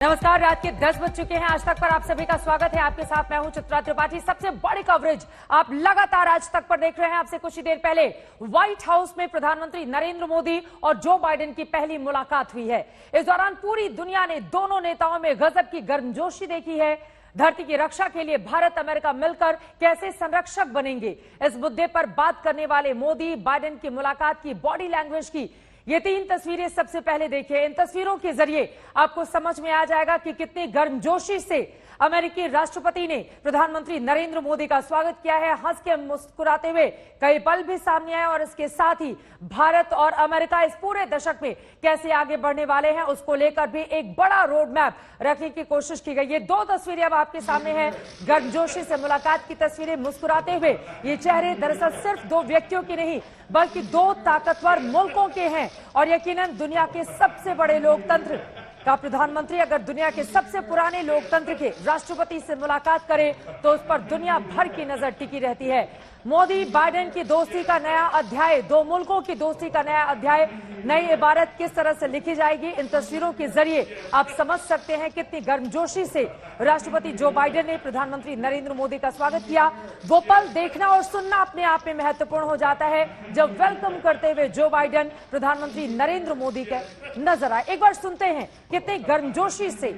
नमस्कार, रात के 10 बज चुके हैं। आज तक पर आप सभी का स्वागत है। आपके साथ मैं हूं चित्रा त्रिपाठी। सबसे बड़ी कवरेज आप लगातार आज तक पर देख रहे हैं। आपसे कुछ ही देर पहले व्हाइट हाउस में प्रधानमंत्री नरेंद्र मोदी और जो बाइडेन की पहली मुलाकात हुई है। इस दौरान पूरी दुनिया ने दोनों नेताओं में गजब की गर्मजोशी देखी है। धरती की रक्षा के लिए भारत अमेरिका मिलकर कैसे संरक्षक बनेंगे, इस मुद्दे पर बात करने वाले मोदी बाइडेन की मुलाकात की बॉडी लैंग्वेज की ये 3 तस्वीरें सबसे पहले देखिए। इन तस्वीरों के जरिए आपको समझ में आ जाएगा कि कितनी गर्मजोशी से अमेरिकी राष्ट्रपति ने प्रधानमंत्री नरेंद्र मोदी का स्वागत किया है। हंस के मुस्कुराते हुए कई पल भी सामने आए और इसके साथ ही भारत और अमेरिका इस पूरे दशक में कैसे आगे बढ़ने वाले हैं उसको लेकर भी एक बड़ा रोड मैप रखने की कोशिश की गई। ये 2 तस्वीरें अब आपके सामने हैं। गर्मजोशी से मुलाकात की तस्वीरें, मुस्कुराते हुए ये चेहरे दरअसल सिर्फ 2 व्यक्तियों की नहीं बल्कि 2 ताकतवर मुल्कों के हैं और यकीनन दुनिया के सबसे बड़े लोकतंत्र का प्रधानमंत्री अगर दुनिया के सबसे पुराने लोकतंत्र के राष्ट्रपति से मुलाकात करे तो उस पर दुनिया भर की नजर टिकी रहती है। मोदी बाइडेन की दोस्ती का नया अध्याय, 2 मुल्कों की दोस्ती का नया अध्याय, नई इबारत किस तरह से लिखी जाएगी, इन तस्वीरों के जरिए आप समझ सकते हैं कितनी गर्मजोशी से राष्ट्रपति जो बाइडेन ने प्रधानमंत्री नरेंद्र मोदी का स्वागत किया। वो पल देखना और सुनना अपने आप में महत्वपूर्ण हो जाता है जब वेलकम करते हुए जो बाइडेन प्रधानमंत्री नरेंद्र मोदी के नजर आए। एक बार सुनते हैं कितनी गर्मजोशी से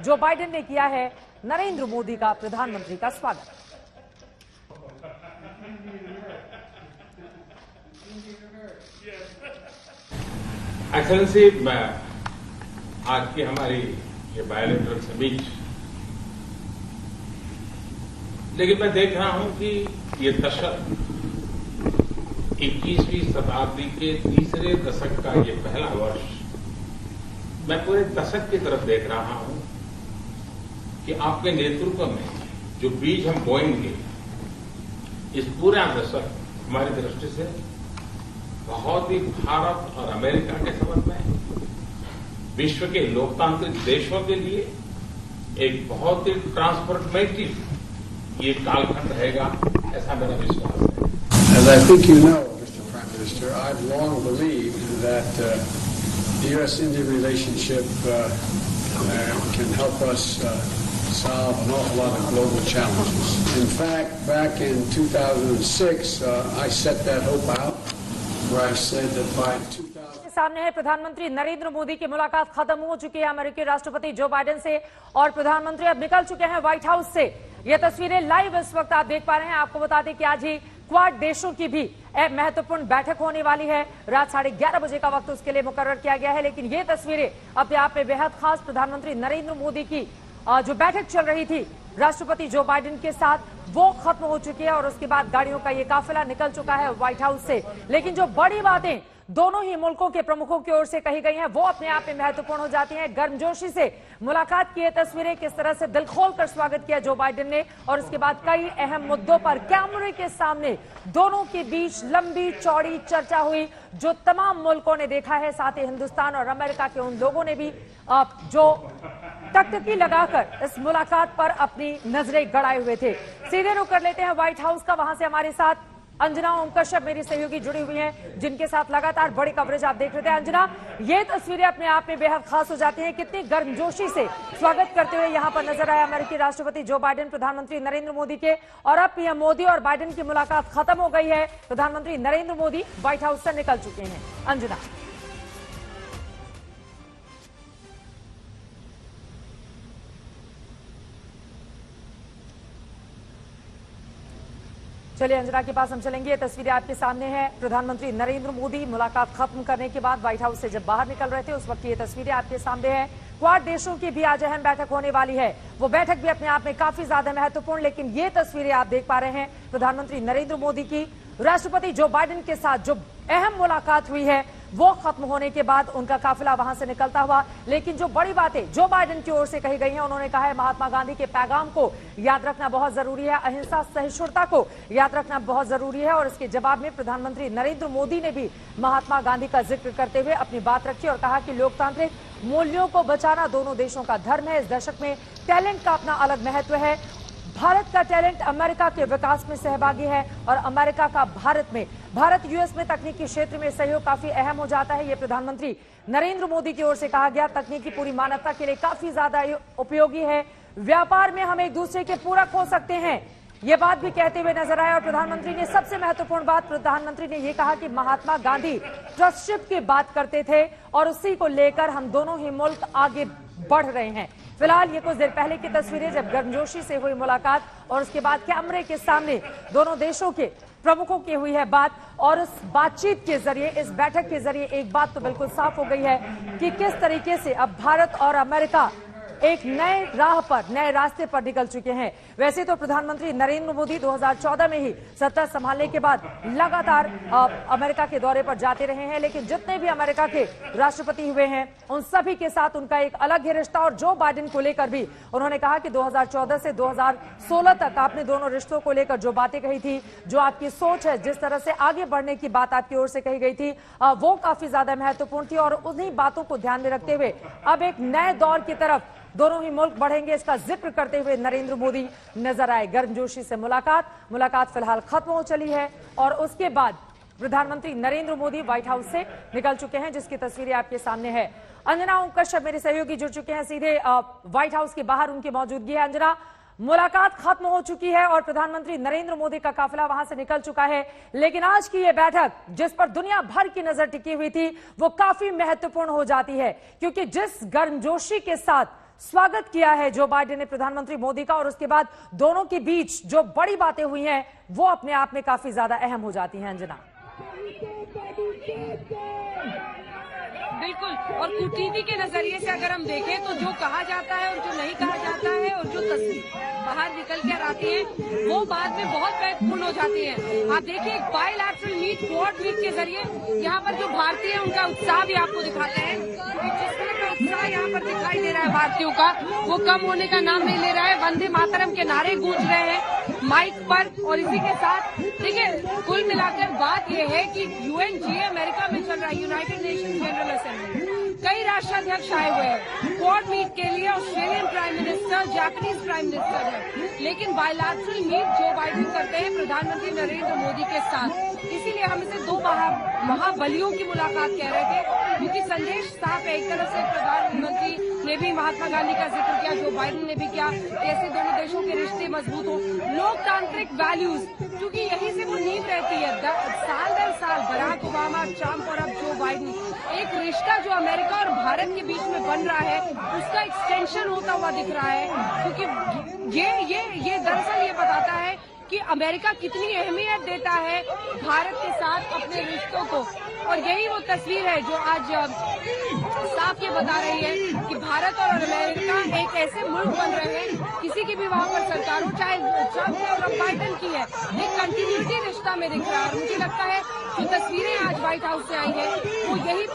जो बाइडेन ने किया है नरेंद्र मोदी का प्रधानमंत्री का स्वागत। एक्सेलेंसी, आज की हमारी ये बायोलेटरल समिट, लेकिन मैं देख रहा हूं कि ये दशक 21वीं शताब्दी के तीसरे दशक का ये पहला वर्ष, मैं पूरे दशक की तरफ देख रहा हूं कि आपके नेतृत्व में जो बीज हम बोएंगे, इस पूरा दशक हमारी दृष्टि से बहुत ही भारत और अमेरिका के संबंध में, विश्व के लोकतांत्रिक देशों के लिए एक बहुत ही ट्रांसफॉर्मेटिव ये कालखंड रहेगा, ऐसा मेरा विश्वास है। As I think you know, Mr. Prime Minister, I've long believed that the U.S.-India relationship can help us solve an awful lot of global challenges. In fact, back in 2006, I set that hope out, where I said that by 2000... सामने है प्रधानमंत्री नरेंद्र मोदी की मुलाकात खत्म हो चुकी है अमेरिकी राष्ट्रपति जो बाइडेन से और प्रधानमंत्री अब निकल चुके हैं व्हाइट हाउस से। ये तस्वीरें लाइव इस वक्त आप देख पा रहे हैं। आपको बता दें कि आज ही क्वाड देशों की भी महत्वपूर्ण बैठक होने वाली है। रात 11:30 बजे का वक्त उसके लिए मुकर्रर किया गया है, लेकिन ये तस्वीरें अपने आप में बेहद खास। प्रधानमंत्री नरेंद्र मोदी की जो बैठक चल रही थी राष्ट्रपति जो बाइडेन के साथ, वो खत्म हो चुकी है और उसके बाद गाड़ियों का ये काफिला निकल चुका है व्हाइट हाउस से। लेकिन जो बड़ी बातें दोनों ही मुल्कों के प्रमुखों की ओर से कही गई हैं वो अपने आप में महत्वपूर्ण हो जाती हैं। गर्मजोशी से मुलाकात की ये तस्वीरें, किस तरह से दिल खोल कर स्वागत किया जो बाइडेन ने और उसके बाद कई अहम मुद्दों पर कैमरे के सामने दोनों के बीच लंबी चौड़ी चर्चा हुई जो तमाम मुल्कों ने देखा है। साथ ही हिंदुस्तान और अमेरिका के उन लोगों ने भी जो टकटकी लगाकर इस मुलाकात पर अपनी नजरें गड़ाए हुए थे। सीधे रुख कर लेते हैं व्हाइट हाउस का। वहां से हमारे साथ अंजना ओम कश्यप मेरी सहयोगी जुड़ी हुई हैं जिनके साथ लगातार बड़ी कवरेज आप देख रहे थे। अंजना, ये तस्वीरें अपने आप में बेहद खास हो जाती हैं। कितनी गर्मजोशी से स्वागत करते हुए यहां पर नजर आए अमेरिकी राष्ट्रपति जो बाइडेन प्रधानमंत्री नरेंद्र मोदी के, और अब पीएम मोदी और बाइडेन की मुलाकात खत्म हो गई है। प्रधानमंत्री नरेंद्र मोदी व्हाइट हाउस से निकल चुके हैं। अंजना, चलिए अंजना के पास हम चलेंगे। ये तस्वीरें आपके सामने हैं। प्रधानमंत्री नरेंद्र मोदी मुलाकात खत्म करने के बाद व्हाइट हाउस से जब बाहर निकल रहे थे उस वक्त ये तस्वीरें आपके सामने हैं। क्वाड देशों की भी आज अहम बैठक होने वाली है। वो बैठक भी अपने आप में काफी ज्यादा महत्वपूर्ण, लेकिन ये तस्वीरें आप देख पा रहे हैं प्रधानमंत्री नरेंद्र मोदी की राष्ट्रपति जो बाइडेन के साथ जो अहम मुलाकात हुई है वो खत्म होने के बाद उनका काफिला वहां से निकलता हुआ। लेकिन जो बड़ी बातें जो बाइडेन की ओर से कही गई हैं, उन्होंने कहा है महात्मा गांधी के पैगाम को याद रखना बहुत जरूरी है, अहिंसा सहिष्णुता को याद रखना बहुत जरूरी है। और इसके जवाब में प्रधानमंत्री नरेंद्र मोदी ने भी महात्मा गांधी का जिक्र करते हुए अपनी बात रखी और कहा कि लोकतांत्रिक मूल्यों को बचाना दोनों देशों का धर्म है। इस दशक में टैलेंट का अपना अलग महत्व है। भारत का टैलेंट अमेरिका के विकास में सहभागी है और अमेरिका का भारत यूएस में तकनीकी क्षेत्र में सहयोग काफी अहम हो जाता है। ये प्रधानमंत्री नरेंद्र मोदी की ओर से कहा गया। तकनीकी पूरी मानवता के लिए काफी ज्यादा उपयोगी है। व्यापार में हम एक दूसरे के पूरक हो सकते हैं, ये बात भी कहते हुए नजर आए। और प्रधानमंत्री ने सबसे महत्वपूर्ण बात, प्रधानमंत्री ने यह कहा कि महात्मा गांधी ट्रस्टशिप की बात करते थे और उसी को लेकर हम दोनों ही मुल्क आगे बढ़ रहे हैं। फिलहाल ये कुछ देर पहले की तस्वीरें, जब गर्मजोशी से हुई मुलाकात और उसके बाद कैमरे के सामने दोनों देशों के प्रमुखों की हुई है बात। और उस बातचीत के जरिए, इस बैठक के जरिए एक बात तो बिल्कुल साफ हो गई है कि किस तरीके से अब भारत और अमेरिका एक नए राह पर, नए रास्ते पर निकल चुके हैं। वैसे तो प्रधानमंत्री नरेंद्र मोदी 2014 में ही सत्ता संभालने के बाद लगातार अमेरिका के दौरे पर जाते रहे हैं, लेकिन जितने भी अमेरिका के राष्ट्रपति हुए हैं उन सभी के साथ उनका एक अलग ही रिश्ता। और जो बाइडेन को लेकर भी उन्होंने कहा कि 2014 से 2016 तक आपने दोनों रिश्तों को लेकर जो बातें कही थी, जो आपकी सोच है, जिस तरह से आगे बढ़ने की बात आपकी ओर से कही गई थी, वो काफी ज्यादा महत्वपूर्ण थी। और उन्हीं बातों को ध्यान में रखते हुए अब एक नए दौर की तरफ दोनों ही मुल्क बढ़ेंगे, इसका जिक्र करते हुए नरेंद्र मोदी नजर आए। गर्मजोशी से मुलाकात फिलहाल खत्म हो चली है और उसके बाद प्रधानमंत्री नरेंद्र मोदी व्हाइट हाउस से निकल चुके हैं, जिसकी तस्वीरें आपके सामने है। अंजना ओम कश्यप मेरे सहयोगी जुड़ चुके हैं सीधे व्हाइट हाउस के बाहर, उनकी मौजूदगी है। अंजना, मुलाकात खत्म हो चुकी है और प्रधानमंत्री नरेंद्र मोदी का काफिला वहां से निकल चुका है, लेकिन आज की यह बैठक जिस पर दुनिया भर की नजर टिकी हुई थी वो काफी महत्वपूर्ण हो जाती है, क्योंकि जिस गर्मजोशी के साथ स्वागत किया है जो बाइडेन ने प्रधानमंत्री मोदी का और उसके बाद दोनों के बीच जो बड़ी बातें हुई हैं वो अपने आप में काफी ज्यादा अहम हो जाती हैं। अंजना, बिल्कुल, और कूटनीति के नजरिए से अगर हम देखें तो जो कहा जाता है और जो नहीं कहा जाता है और जो तस्वीर बाहर निकल कर आती है वो बाद में बहुत महत्वपूर्ण हो जाती है। आप देखिए, एक बायलैटरल मीट, क्वाड मीट के जरिए यहाँ पर जो भारतीय है उनका उत्साह भी आपको दिखाते हैं। जिस तरह का उत्साह यहाँ पर दिखाई दे रहा है भारतीयों का, वो कम होने का नाम नहीं ले रहा है। वंदे मातरम के नारे गूंज रहे हैं माइक पर। और इसी के साथ देखिए, कुल मिलाकर बात यह है कि यूएनजीए अमेरिका में चल रहा है, यूनाइटेड नेशन जनरल असेंबली, कई राष्ट्राध्यक्ष आए हुए हैं क्वाड मीट के लिए। Australian prime minister, Japanese prime minister है, लेकिन बायलैटरल मीट जो बाइडेन करते हैं प्रधानमंत्री नरेंद्र मोदी के साथ, इसीलिए हम इसे दो महाबलियों की मुलाकात कह रहे थे, क्योंकि संदेश साफ है। एक तरफ से प्रधानमंत्री ने भी महात्मा गांधी का जिक्र किया, जो बाइडेन ने भी किया, कैसे दोनों देशों के रिश्ते मजबूत हो, लोकतांत्रिक वैल्यूज, क्योंकि यही से वो नींव रहती है। साल दर साल बराक ओबामा, ट्रंप और अब जो बाइडेन, एक रिश्ता जो अमेरिका और भारत के बीच में बन रहा है उसका एक्सटेंशन होता हुआ दिख रहा है, क्योंकि ये दरअसल ये बताता है कि अमेरिका कितनी अहमियत देता है भारत के साथ अपने रिश्तों को। और यही वो तस्वीर है जो आज साफ ये बता रही है कि भारत और अमेरिका एक ऐसे मुल्क बन रहे हैं, किसी की भी वहां पर सरकार हो, चाहे ट्रंप और बाइडेन की है, एक कंटिन्यूटी रिश्ता में दिख रहा है। और मुझे लगता है जो तस्वीरें आज व्हाइट हाउस से आई है वो यही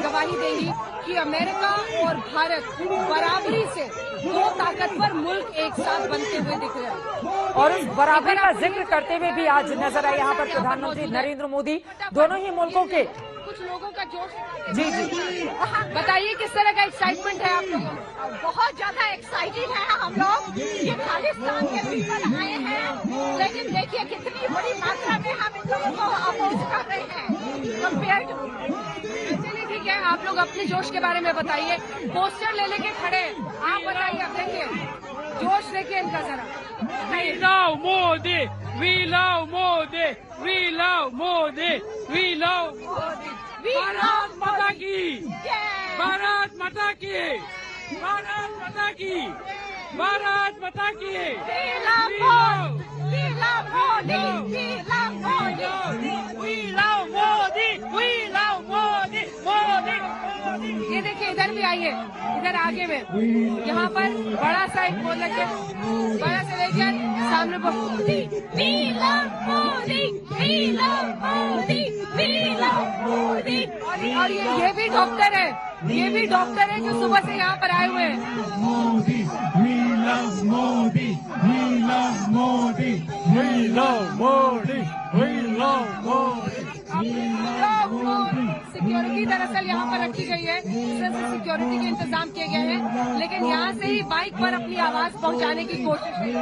गवाही देगी कि अमेरिका और भारत बराबरी से दो ताकतवर मुल्क एक साथ बनते हुए दिख रहे हैं। और उस बराबरी का जिक्र करते हुए भी आज नजर आए यहाँ पर प्रधानमंत्री नरेंद्र मोदी। दोनों ही मुल्कों के कुछ लोगों का जोश, जी बताइए किस तरह का एक्साइटमेंट है आप लोगों? बहुत ज्यादा एक्साइटेड है हम लोग। ये खालिस्तान के पीपल आए हैं, लेकिन देखिए कितनी बड़ी मात्रा में हम इन लोगों को अपोज कर रहे हैं कंपेयर। चलिए ठीक है, आप लोग अपने जोश के बारे में बताइए। पोस्टर ले लेके खड़े, आप बताइए, आप देखिए जोश देखिए इनका जरा। We love Modi, we love Modi, we love Modi, we love Modi. Bharat माता की, भारत माता की, भारत माता की, भारत माता की। We love Modi, we love Modi, we love Modi. We love Modi, we love Modi, Modi, Modi. ये देखिए, इधर भी आइए, इधर आगे में यहाँ पर बड़ा सा एक बोल लगे, बड़ा सा लेकर सामने We love Modi, we love Modi, we love Modi. और ये भी डॉक्टर है, ये भी डॉक्टर है जो सुबह से यहाँ पर आए हुए हैं। Modi, we love Modi, we love Modi, we love Modi, we love Modi, we love Modi. Security दरअसल यहाँ पर रखी गई है, सिर्फ सिक्योरिटी के इंतजाम किए गए हैं, लेकिन यहाँ से ही बाइक पर अपनी आवाज पहुंचाने की कोशिश है।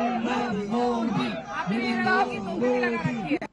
आपने लगा रखी है।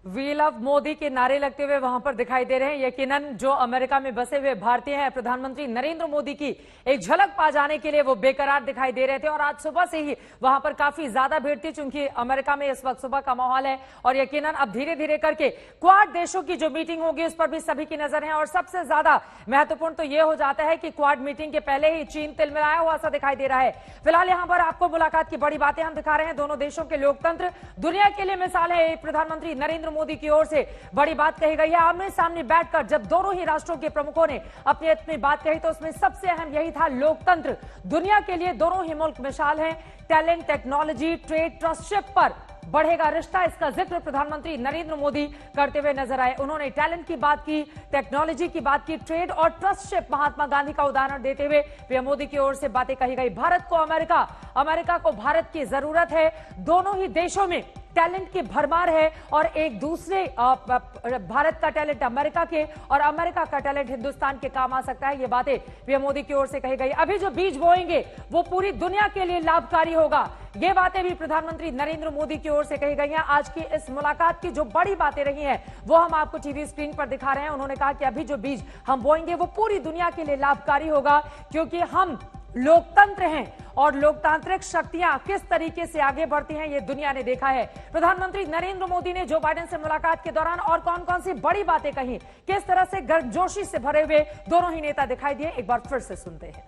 वी लव मोदी के नारे लगते हुए वहां पर दिखाई दे रहे हैं। यकीनन जो अमेरिका में बसे हुए भारतीय हैं, प्रधानमंत्री नरेंद्र मोदी की एक झलक पा जाने के लिए वो बेकरार दिखाई दे रहे थे और आज सुबह से ही वहां पर काफी ज्यादा भीड़ थी, चूंकि अमेरिका में इस वक्त सुबह का माहौल है और यकीनन अब धीरे धीरे करके क्वाड देशों की जो मीटिंग होगी उस पर भी सभी की नजर है। और सबसे ज्यादा महत्वपूर्ण तो यह हो जाता है कि क्वाड मीटिंग के पहले ही चीन तिलमिलाया हुआ सा दिखाई दे रहा है। फिलहाल यहां पर आपको मुलाकात की बड़ी बातें हम दिखा रहे हैं। दोनों देशों के लोकतंत्र दुनिया के लिए मिसाल है। प्रधानमंत्री नरेंद्र मोदी की ओर से बड़ी बात कही गई है। आमने सामने बैठकर जब दोनों ही राष्ट्रों के प्रमुखों ने अपनी अपनी बात कही तो उसमें सबसे अहम यही था, लोकतंत्र दुनिया के लिए दोनों ही मुल्क मिसाल हैं। टैलेंट, टेक्नोलॉजी, ट्रेड, ट्रस्टशिप पर बढ़ेगा रिश्ता, इसका जिक्र प्रधानमंत्री नरेंद्र मोदी करते हुए नजर आए। उन्होंने टैलेंट की बात की, टेक्नोलॉजी की बात की, ट्रेड और ट्रस्टशिप महात्मा गांधी का उदाहरण देते हुए पीएम मोदी की ओर से बातें कही गई। भारत को अमेरिका, अमेरिका को भारत की जरूरत है। दोनों ही देशों में टैलेंट की भरमार है और एक दूसरे भारत का टैलेंट अमेरिका के और अमेरिका का टैलेंट हिंदुस्तान के काम आ सकता है। ये बातें पीएम मोदी की ओर से कही गई। अभी जो बीज बोएंगे वो पूरी दुनिया के लिए लाभकारी होगा, ये बातें भी प्रधानमंत्री नरेंद्र मोदी की ओर से कही गई हैं। आज की इस मुलाकात की जो बड़ी बातें रही हैं वो हम आपको टीवी स्क्रीन पर दिखा रहे हैं। उन्होंने कहा कि अभी जो बीज हम बोएंगे वो पूरी दुनिया के लिए लाभकारी होगा, क्योंकि हम लोकतंत्र हैं और लोकतांत्रिक शक्तियां किस तरीके से आगे बढ़ती हैं ये दुनिया ने देखा है। प्रधानमंत्री नरेंद्र मोदी ने जो बाइडेन से मुलाकात के दौरान और कौन कौन सी बड़ी बातें कही, किस तरह से गर्मजोशी से भरे हुए दोनों ही नेता दिखाई दिए, एक बार फिर से सुनते हैं।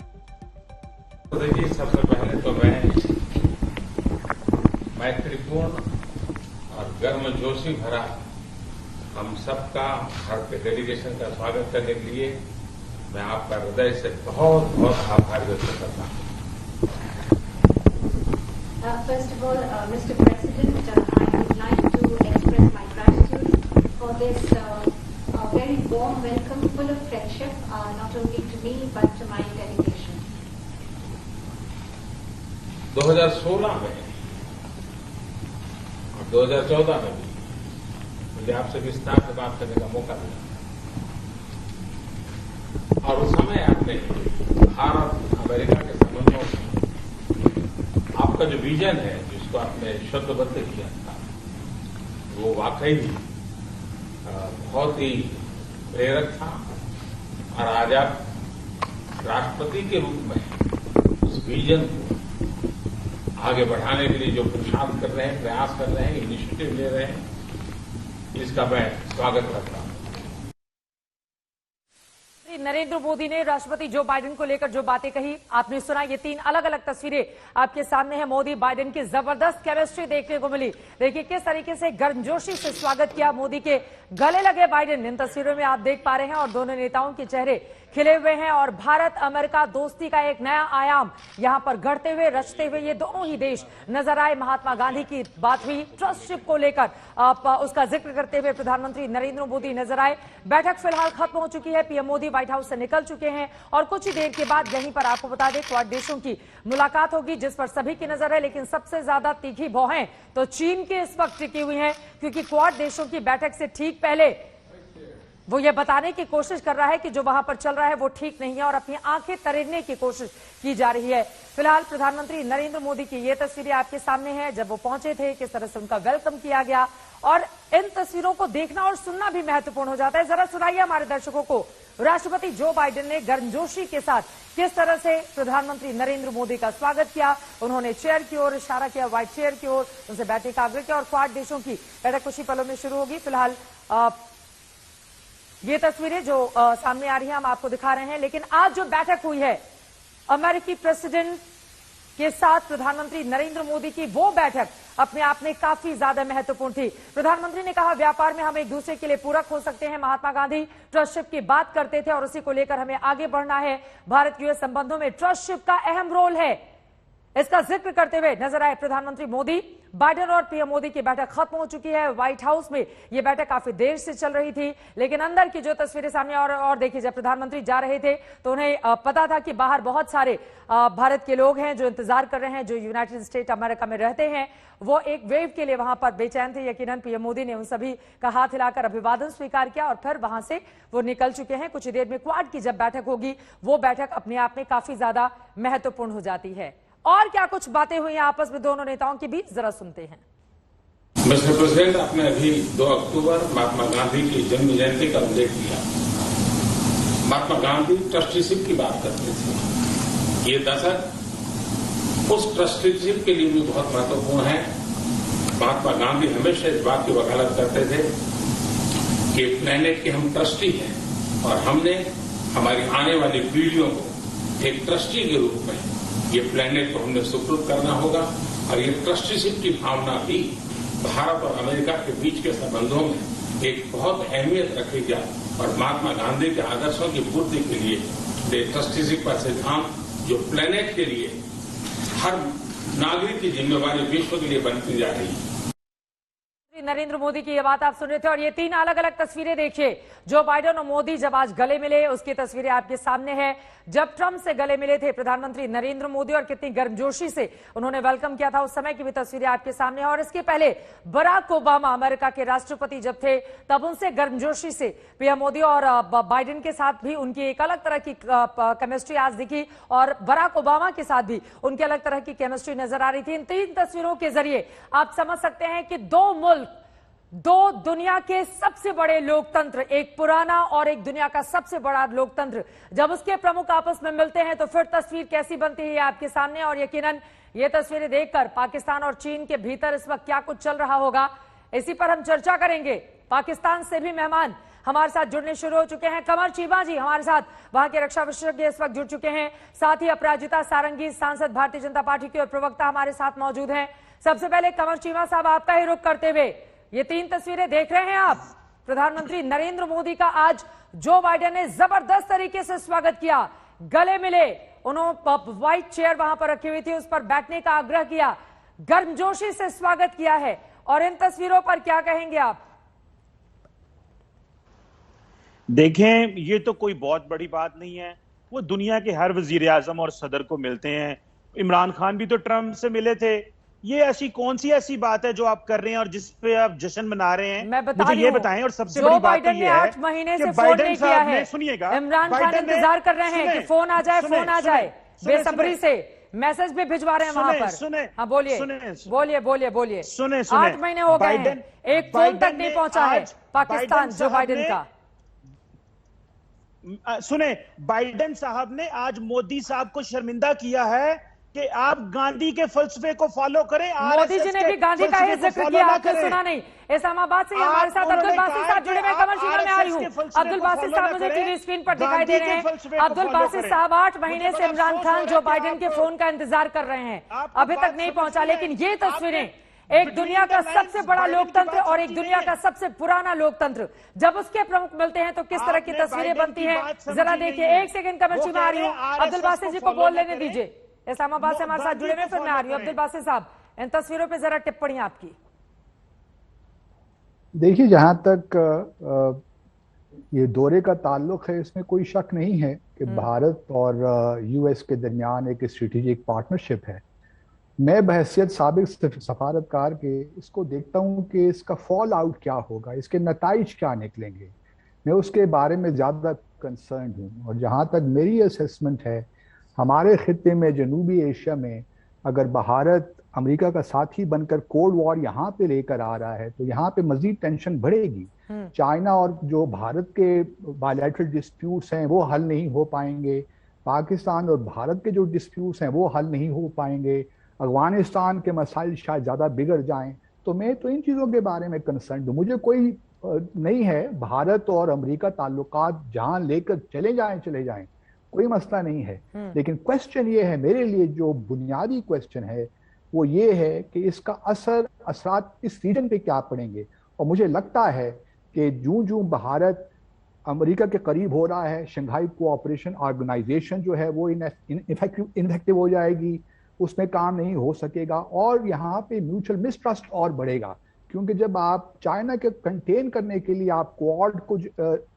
देखिए, सबसे पहले तो मैं मैत्रीपूर्ण और गर्मजोशी भरा हम सबका भारतीय डेलीगेशन का स्वागत करने के लिए मैं आपका हृदय से बहुत बहुत आभार व्यक्त करता हूं। First of all, Mr. President, I would like to express my gratitude for this very warm welcome, full of friendship, not only to me but to my delegation. 2016 में और 2014 में भी मुझे आपसे विस्तार से बात करने का मौका मिला और उस समय आपने भारत अमेरिका के संबंधों में आपका जो विजन है, जिसको आपने शब्दबद्ध किया था, वो वाकई बहुत ही प्रेरक था। और आज आप राष्ट्रपति के रूप में उस विजन को आगे बढ़ाने के लिए जो पुरुषार्थ कर रहे हैं, प्रयास कर रहे हैं, इनिशिएटिव ले रहे हैं, इसका मैं स्वागत करता हूं। नरेंद्र मोदी ने राष्ट्रपति जो बाइडेन को लेकर जो बातें कही आपने सुना। ये तीन अलग अलग तस्वीरें आपके सामने हैं। मोदी बाइडेन की जबरदस्त केमिस्ट्री देखने को मिली। देखिए किस तरीके से गर्मजोशी से स्वागत किया मोदी के, गले लगे बाइडेन। इन तस्वीरों में आप देख पा रहे हैं और दोनों नेताओं के चेहरे खिले हुए हैं और भारत अमेरिका दोस्ती का एक नया आयाम यहां पर गढ़ते हुए, रचते हुए ये दोनों ही देश नजर आए। महात्मा गांधी की बात हुई, ट्रस्टशिप को लेकर उसका जिक्र करते हुए प्रधानमंत्री नरेंद्र मोदी नजर आए। बैठक फिलहाल खत्म हो चुकी है, पीएम मोदी व्हाइट हाउस से निकल चुके हैं और कुछ ही देर के बाद यहीं पर आपको बता दें क्वाड देशों की मुलाकात होगी, जिस पर सभी की नजर है। लेकिन सबसे ज्यादा तीखी भौहें तो चीन की इस वक्त टिकी हुई हैं, क्योंकि क्वाड देशों की बैठक से ठीक पहले वो ये बताने की कोशिश कर रहा है कि जो वहां पर चल रहा है वो ठीक नहीं है और अपनी आंखें तरेड़ने की कोशिश की जा रही है। फिलहाल प्रधानमंत्री नरेंद्र मोदी की ये तस्वीरें आपके सामने हैं, जब वो पहुंचे थे, किस तरह से उनका वेलकम किया गया। और इन तस्वीरों को देखना और सुनना भी महत्वपूर्ण हो जाता है। जरा सुनाइए हमारे दर्शकों को राष्ट्रपति जो बाइडेन ने गर्मजोशी के साथ किस तरह से प्रधानमंत्री नरेंद्र मोदी का स्वागत किया। उन्होंने चेयर की ओर इशारा किया, व्हाइट चेयर की ओर, उनसे बैठने का आग्रह किया और क्वाड देशों की बैठक कुछ ही पलों में शुरू होगी। फिलहाल ये तस्वीरें जो सामने आ रही हैं हम आपको दिखा रहे हैं। लेकिन आज जो बैठक हुई है अमेरिकी प्रेसिडेंट के साथ प्रधानमंत्री नरेंद्र मोदी की, वो बैठक अपने आप में काफी ज्यादा महत्वपूर्ण थी। प्रधानमंत्री ने कहा व्यापार में हम एक दूसरे के लिए पूरक हो सकते हैं। महात्मा गांधी ट्रस्टशिप की बात करते थे और उसी को लेकर हमें आगे बढ़ना है। भारत यूएस संबंधों में ट्रस्टशिप का अहम रोल है। इसका जिक्र करते हुए नजर आए प्रधानमंत्री मोदी। बाइडेन और पीएम मोदी की बैठक खत्म हो चुकी है। व्हाइट हाउस में यह बैठक काफी देर से चल रही थी, लेकिन अंदर की जो तस्वीरें सामने और देखिए, जब प्रधानमंत्री जा रहे थे तो उन्हें पता था कि बाहर बहुत सारे भारत के लोग हैं जो इंतजार कर रहे हैं, जो यूनाइटेड स्टेट अमेरिका में रहते हैं। वो एक वेव के लिए वहां पर बेचैन थे। यकीनन पीएम मोदी ने उन सभी का हाथ हिलाकर अभिवादन स्वीकार किया और फिर वहां से वो निकल चुके हैं। कुछ ही देर में क्वाड की जब बैठक होगी, वो बैठक अपने आप में काफी ज्यादा महत्वपूर्ण हो जाती है। और क्या कुछ बातें हुई आपस में दोनों नेताओं के बीच, जरा सुनते हैं। मिस्टर प्रेसिडेंट, आपने अभी 2 अक्टूबर महात्मा गांधी की जन्म जयंती का उल्लेख किया। महात्मा गांधी ट्रस्टीशिप की बात करते थे। ये दशक उस ट्रस्टीशिप के लिए भी बहुत महत्वपूर्ण है। महात्मा गांधी हमेशा इस बात की वकालत करते थे कि प्लेनेट के हम ट्रस्टी हैं और हमने हमारी आने वाली पीढ़ियों को एक ट्रस्टी के रूप में ये प्लेनेट को हमने सुपुर्द करना होगा। और ये ट्रस्टीशिप की भावना भी भारत और अमेरिका के बीच के संबंधों में एक बहुत अहमियत रखेगी। और महात्मा गांधी के आदर्शों की पूर्ति के लिए ट्रस्टीशिप का सिद्धांत जो प्लेनेट के लिए हर नागरिक की जिम्मेवारी विश्व के लिए बनती जा रही है। नरेंद्र मोदी की ये बात आप सुन रहे थे और ये 3 अलग अलग तस्वीरें देखिए। जो बाइडेन और मोदी जब आज गले मिले, उसकी तस्वीरें आपके सामने है। जब ट्रंप से गले मिले थे प्रधानमंत्री नरेंद्र मोदी और कितनी गर्मजोशी से उन्होंने वेलकम किया था, उस समय की भी तस्वीरें आपके सामने है। और इसके पहले बराक ओबामा अमेरिका के राष्ट्रपति जब थे, तब उनसे गर्मजोशी से पीएम मोदी और बाइडेन के साथ भी उनकी एक अलग तरह की केमिस्ट्री आज दिखी और बराक ओबामा के साथ भी उनकी अलग तरह की केमिस्ट्री नजर आ रही थी। इन 3 तस्वीरों के जरिए आप समझ सकते हैं कि 2 मुल्क, 2 दुनिया के सबसे बड़े लोकतंत्र, एक पुराना और एक दुनिया का सबसे बड़ा लोकतंत्र, जब उसके प्रमुख आपस में मिलते हैं तो फिर तस्वीर कैसी बनती है आपके सामने। और यकीनन ये तस्वीरें देखकर पाकिस्तान और चीन के भीतर इस वक्त क्या कुछ चल रहा होगा, इसी पर हम चर्चा करेंगे। पाकिस्तान से भी मेहमान हमारे साथ जुड़ने शुरू हो चुके हैं। कमर चीमा जी हमारे साथ, वहां के रक्षा विशेषज्ञ इस वक्त जुड़ चुके हैं। साथ ही अपराजिता सारंगी, सांसद भारतीय जनता पार्टी के और प्रवक्ता हमारे साथ मौजूद हैं। सबसे पहले कमर चीमा साहब, आपका ही रुख करते हुए, ये 3 तस्वीरें देख रहे हैं आप। प्रधानमंत्री नरेंद्र मोदी का आज जो बाइडेन ने जबरदस्त तरीके से स्वागत किया, गले मिले, उन्होंने व्हाइट चेयर वहां पर रखी हुई थी, उस पर बैठने का आग्रह किया, गर्मजोशी से स्वागत किया है। और इन तस्वीरों पर क्या कहेंगे आप? देखें, ये तो कोई बहुत बड़ी बात नहीं है। वो दुनिया के हर वजीर आजम और सदर को मिलते हैं। इमरान खान भी तो ट्रंप से मिले थे। ये ऐसी कौन सी ऐसी बात है जो आप कर रहे हैं और जिस पे आप जश्न मना रहे हैं? मैं बता मुझे ये बताएं। और सबसे बड़ी बात तो ये है 8 महीने से फोन नहीं किया है। सुनिएगा, इमरान खान इंतजार कर रहे हैं कि फोन आ जाए, फोन आ जाए, बेसब्री से मैसेज भी भिजवा रहे हैं वहां पर। हाँ बोलिए, बोलिए बोलिए बोलिए। 8 महीने हो गए हैं, एक फोन तक नहीं पहुंचा है पाकिस्तान जो बाइडेन का। सुने, बाइडेन साहब ने आज मोदी साहब को शर्मिंदा किया है कि आप गांधी के फलसफे को फॉलो करें। मोदी जी ने भी गांधी का ही जिक्र किया, आपने सुना नहीं? इस्लामाबाद से हमारे साथ अब्दुल बासित साहब जुड़े हुए। कमर चीमा में आ रही हूँ। अब्दुल बासित साहब मुझे टीवी स्क्रीन पर दिखाई दे रहे हैं। अब्दुल बासित साहब, 8 महीने से इमरान खान जो बाइडेन के फोन का इंतजार कर रहे हैं, अभी तक नहीं पहुंचा। लेकिन ये तस्वीरें, एक दुनिया का सबसे बड़ा लोकतंत्र और एक दुनिया का सबसे पुराना लोकतंत्र, जब उसके प्रमुख मिलते हैं तो किस तरह की तस्वीरें बनती हैं, जरा देखिए। 1 सेकंड कमर चीमा आ रही हूँ। अब्दुल बासित जी को बोल लेने दीजिए। इस्लामाबाद से हमारे साथ जुड़े हुए, फिर मैं आ रही हूँ। अब्दुल बासित साहब, इन तस्वीरों पे जरा टिप्पणी आपकी। देखिए, जहां तक ये दौरे का ताल्लुक है, इसमें कोई शक नहीं है कि भारत और यूएस के दरमियान एक स्ट्रेटेजिक पार्टनरशिप है। मैं बहैसियत साबिक सफारतकार के इसको देखता हूँ कि इसका फॉल आउट क्या होगा, इसके नताइज क्या निकलेंगे। मैं उसके बारे में ज़्यादा कंसर्न हूँ। और जहाँ तक मेरी असेसमेंट है, हमारे खित्ते में, जनूबी एशिया में, अगर भारत अमेरिका का साथी बनकर कोल्ड वॉर यहाँ पे लेकर आ रहा है तो यहाँ पे मजीद टेंशन बढ़ेगी। चाइना और जो भारत के बायलैटरल डिस्प्यूट्स हैं वो हल नहीं हो पाएंगे। पाकिस्तान और भारत के जो डिस्प्यूट्स हैं वो हल नहीं हो पाएंगे। अफगानिस्तान के मसाइल शायद ज़्यादा बिगड़ जाएं। तो मैं तो इन चीज़ों के बारे में कंसर्न हूँ। मुझे कोई नहीं है, भारत और अमेरिका ताल्लुकात जहाँ लेकर चले जाएं, कोई मसला नहीं है। लेकिन क्वेश्चन ये है, मेरे लिए जो बुनियादी क्वेश्चन है वो ये है कि इसका असरात इस रीजन पे क्या पड़ेंगे। और मुझे लगता है कि जूं भारत अमेरिका के करीब हो रहा है, शंघाई कोऑपरेशन ऑर्गेनाइजेशन जो है वो इनफेक्टिव हो जाएगी। उसमें काम नहीं हो सकेगा और यहाँ पे म्यूचुअल मिसट्रस्ट और बढ़ेगा, क्योंकि जब आप चाइना के कंटेन करने के लिए आप क्वाड को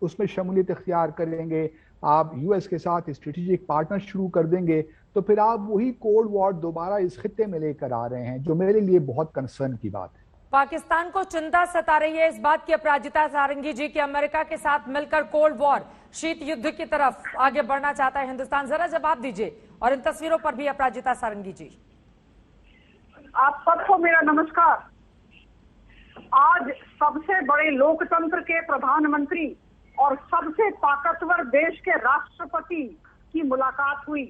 उसमें शमूलियत इख्तियार करेंगे, आप यूएस के साथ स्ट्रेटेजिक पार्टनर शुरू कर देंगे, तो फिर आप वही कोल्ड वॉर दोबारा इस खित्ते में लेकर आ रहे हैं, जो मेरे लिए बहुत कंसर्न की बात है। पाकिस्तान को चिंता सता रही है इस बात की अपराजिता सारंगी जी कि अमेरिका के साथ मिलकर कोल्ड वॉर, शीत युद्ध की तरफ आगे बढ़ना चाहता है हिंदुस्तान। जरा जवाब दीजिए, और इन तस्वीरों पर भी अपराजिता सारंगी जी। आप सबको मेरा नमस्कार। आज सबसे बड़े लोकतंत्र के प्रधानमंत्री और सबसे ताकतवर देश के राष्ट्रपति की मुलाकात हुई।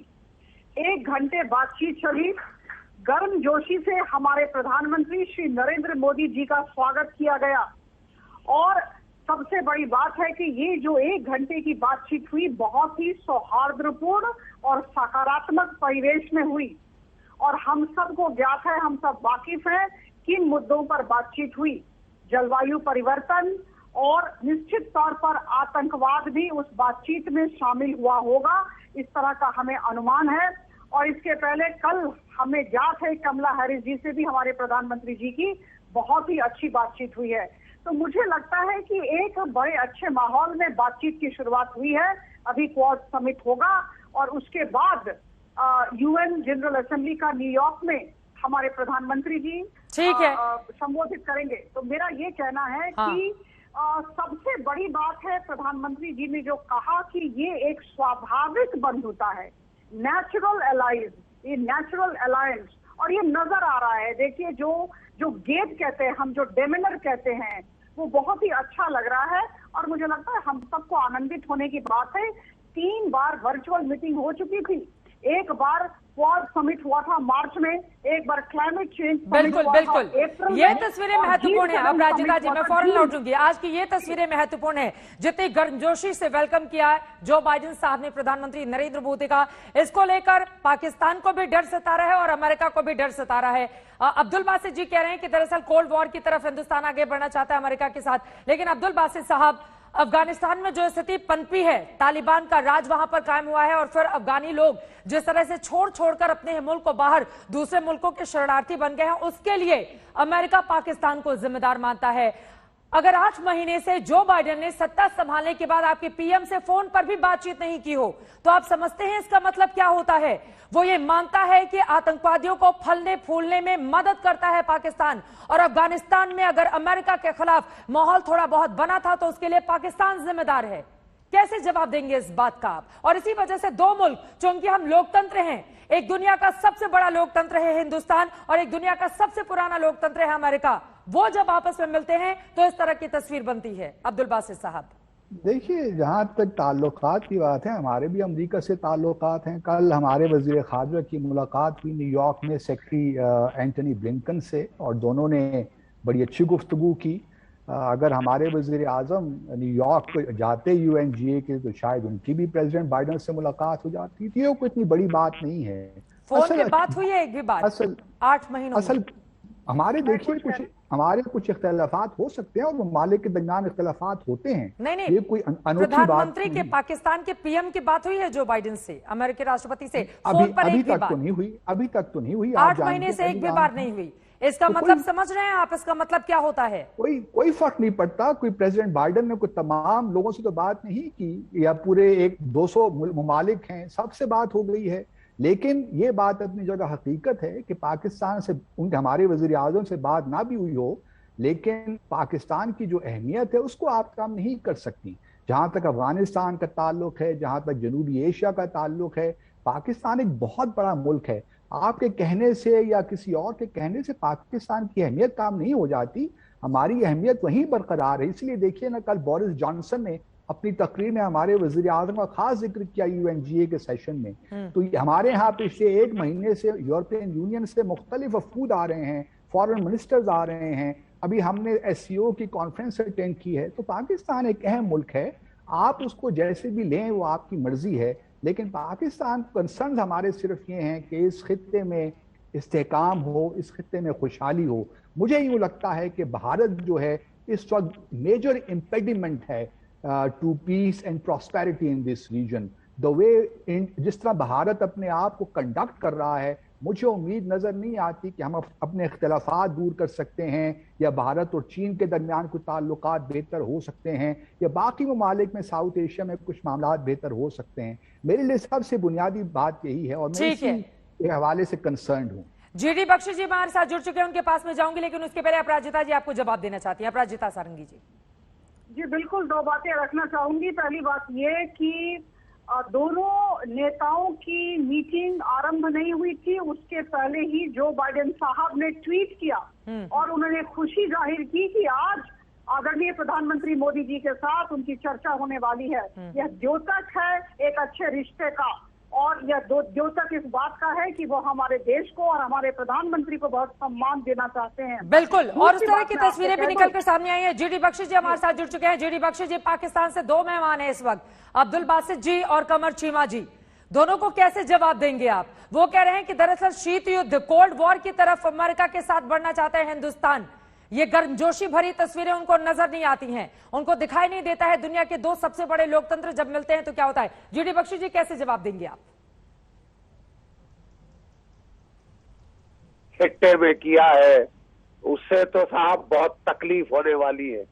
1 घंटे बातचीत चली। गर्मजोशी से हमारे प्रधानमंत्री श्री नरेंद्र मोदी जी का स्वागत किया गया और सबसे बड़ी बात है कि ये जो 1 घंटे की बातचीत हुई बहुत ही सौहार्दपूर्ण और सकारात्मक परिवेश में हुई और हम सबको ज्ञात है, हम सब वाकिफ हैं किन मुद्दों पर बातचीत हुई। जलवायु परिवर्तन और निश्चित तौर पर आतंकवाद भी उस बातचीत में शामिल हुआ होगा, इस तरह का हमें अनुमान है। और इसके पहले कल हमें ज्ञात है कमला हैरिस जी से भी हमारे प्रधानमंत्री जी की बहुत ही अच्छी बातचीत हुई है। तो मुझे लगता है कि एक बड़े अच्छे माहौल में बातचीत की शुरुआत हुई है। अभी क्वाड समिट होगा और उसके बाद यूएन जनरल असेंबली का न्यूयॉर्क में हमारे प्रधानमंत्री जी संबोधित करेंगे। तो मेरा ये कहना है कि सबसे बड़ी बात है प्रधानमंत्री जी ने जो कहा कि ये एक स्वाभाविक बंधुता है, नेचुरल अलायंस, ये नेचुरल अलायंस, और ये नजर आ रहा है। देखिए जो गेट कहते हैं हम, जो डेमिनर कहते हैं, वो बहुत ही अच्छा लग रहा है और मुझे लगता है हम सबको आनंदित होने की बात है। 3 बार वर्चुअल मीटिंग हो चुकी थी, एक बार क्वाड समिट हुआ था मार्च में, एक बार क्लाइमेट चेंज बिल्कुल बिल्कुल ये तस्वीरें महत्वपूर्ण है। अब राजिता जी मैं फौरन लौटूंगी। आज की ये तस्वीरें महत्वपूर्ण है, जितनी गर्मजोशी से वेलकम किया जो बाइडेन साहब ने प्रधानमंत्री नरेंद्र मोदी का, इसको लेकर पाकिस्तान को भी डर सता रहा है और अमेरिका को भी डर सता रहा है। अब्दुल बासित जी कह रहे हैं कि दरअसल कोल्ड वॉर की तरफ हिंदुस्तान आगे बढ़ना चाहता है अमेरिका के साथ। लेकिन अब्दुल बासित साहब, अफगानिस्तान में जो स्थिति पनपी है, तालिबान का राज वहां पर कायम हुआ है और फिर अफगानी लोग जिस तरह से छोड़कर अपने मुल्क को बाहर दूसरे मुल्कों के शरणार्थी बन गए हैं, उसके लिए अमेरिका पाकिस्तान को जिम्मेदार मानता है। अगर 8 महीने से जो बाइडेन ने सत्ता संभालने के बाद आपके पीएम से फोन पर भी बातचीत नहीं की हो, तो आप समझते हैं इसका मतलब क्या होता है? वो ये मानता है कि आतंकवादियों को फलने फूलने में मदद करता है पाकिस्तान, और अफगानिस्तान में अगर अमेरिका के खिलाफ माहौल थोड़ा बहुत बना था तो उसके लिए पाकिस्तान जिम्मेदार है। कैसे जवाब देंगे इस बात का आप? और इसी वजह से 2 मुल्क, चूंकि हम लोकतंत्र हैं, एक दुनिया का सबसे बड़ा लोकतंत्र है हिंदुस्तान और एक दुनिया का सबसे पुराना लोकतंत्र है अमेरिका, वो जब आपस में मिलते हैं तो इस तरह की तस्वीर बनती है। अब्दुल बासित साहब, देखिए, जहां तक ताल्लुकात की बात है, हमारे भी अमेरिका से ताल्लुकात हैं। कल हमारे वजीर खारजा की मुलाकात हुई न्यूयॉर्क में सेक्रेटरी एंटनी ब्लिंकन से और दोनों ने बड़ी अच्छी गुफ्तगू की। अगर हमारे वजीर आजम न्यूयॉर्क जाते UNGA के, तो शायद उनकी भी प्रेसिडेंट बाइडेन से मुलाकात हो जाती थी। ये कोई इतनी बड़ी बात नहीं है। फोन पे बात हुई है एक भी बार असल 8 महीनों असल हमारे देखिए कुछ इख्तिलाफात हो सकते हैं और ममालिक के दरमियान इख्तिलाफात होते हैं। नहीं, ये कोई अनोखी बात प्रधानमंत्री के पाकिस्तान के पीएम की बात हुई है जो बाइडेन से, अमेरिकी राष्ट्रपति से फोन पर अभी तक तो नहीं हुई। 8 महीने से एक भी बार नहीं हुई। इसका मतलब समझ रहे हैं आप? इसका मतलब क्या होता है? कोई फर्क नहीं पड़ता। कोई प्रेसिडेंट बाइडेन ने कोई तमाम लोगों से तो बात नहीं की, या पूरे 200 ममालिक हैं सबसे बात हो गई है। लेकिन ये बात अपनी जगह हकीकत है कि पाकिस्तान से उनके हमारे वजीर आजम से बात ना भी हुई हो, लेकिन पाकिस्तान की जो अहमियत है उसको आप कम नहीं कर सकती। जहां तक अफगानिस्तान का ताल्लुक है, जहां तक जनूबी एशिया का ताल्लुक है, पाकिस्तान एक बहुत बड़ा मुल्क है। आपके कहने से या किसी और के कहने से पाकिस्तान की अहमियत काम नहीं हो जाती। हमारी अहमियत वहीं बरकरार है। इसलिए देखिए ना, कल बोरिस जॉनसन ने अपनी तकरीर में हमारे वजीर आजम का खास जिक्र किया UNGA के सेशन में। तो हमारे यहाँ पिछले 1 महीने से यूरोपियन यूनियन से मुख्तलिफ वफूद आ रहे हैं, फॉरेन मिनिस्टर्स आ रहे हैं। अभी हमने SCO की कॉन्फ्रेंस अटेंड की है। तो पाकिस्तान एक अहम मुल्क है, आप उसको जैसे भी लें वो आपकी मर्जी है। लेकिन पाकिस्तान कंसर्न हमारे सिर्फ ये हैं कि इस खित्ते में इस्तेहकाम हो, इस खित्ते में खुशहाली हो। मुझे यूँ लगता है कि भारत जो है इस वक्त मेजर इम्पेडिमेंट है to peace and prosperity in this region. The way जिस तरह भारत अपने आप को कंडक्ट कर रहा है, मुझे उम्मीद नजर नहीं आती कि हम अपने इख्तिलाफात दूर कर सकते हैं या भारत और चीन के दरमियान कुछ ताल्लुकात बेहतर हो सकते हैं या बाकी ममालिक में साउथ एशिया में कुछ मामला बेहतर हो सकते हैं। मेरे लिए सबसे बुनियादी बात यही है और मैं इसी के हवाले से कंसर्न हूँ। जीडी बख्शी जी हमारे साथ जुड़ चुके हैं, उनके पास में जाऊंगी, लेकिन उसके पहले अपराजिता जी आपको जवाब देना चाहती हैं। अपराजिता सारंगी जी। जी बिल्कुल, दो बातें रखना चाहूंगी। पहली बात ये कि दोनों नेताओं की मीटिंग आरंभ नहीं हुई थी, उसके पहले ही जो बाइडेन साहब ने ट्वीट किया और उन्होंने खुशी जाहिर की कि आज आदरणीय प्रधानमंत्री मोदी जी के साथ उनकी चर्चा होने वाली है। यह द्योतक है एक अच्छे रिश्ते का, और यह द्योतक इस बात का है कि वो हमारे देश को और हमारे प्रधानमंत्री को बहुत सम्मान देना चाहते हैं। बिल्कुल, और उस तरह की तस्वीरें भी निकल कर सामने आई हैं। जीडी बख्शी जी हमारे साथ जुड़ चुके हैं। जीडी बख्शी जी, पाकिस्तान से दो मेहमान हैं इस वक्त, अब्दुल बासित जी और कमर चीमा जी। दोनों को कैसे जवाब देंगे आप? वो कह रहे हैं कि दरअसल शीत युद्ध, कोल्ड वॉर की तरफ अमेरिका के साथ बढ़ना चाहता है हिंदुस्तान। ये गर्मजोशी भरी तस्वीरें उनको नजर नहीं आती हैं, उनको दिखाई नहीं देता है दुनिया के दो सबसे बड़े लोकतंत्र जब मिलते हैं तो क्या होता है। जीडी बख्शी जी, कैसे जवाब देंगे आप? खिट्टे में किया है उससे तो साहब बहुत तकलीफ होने वाली है।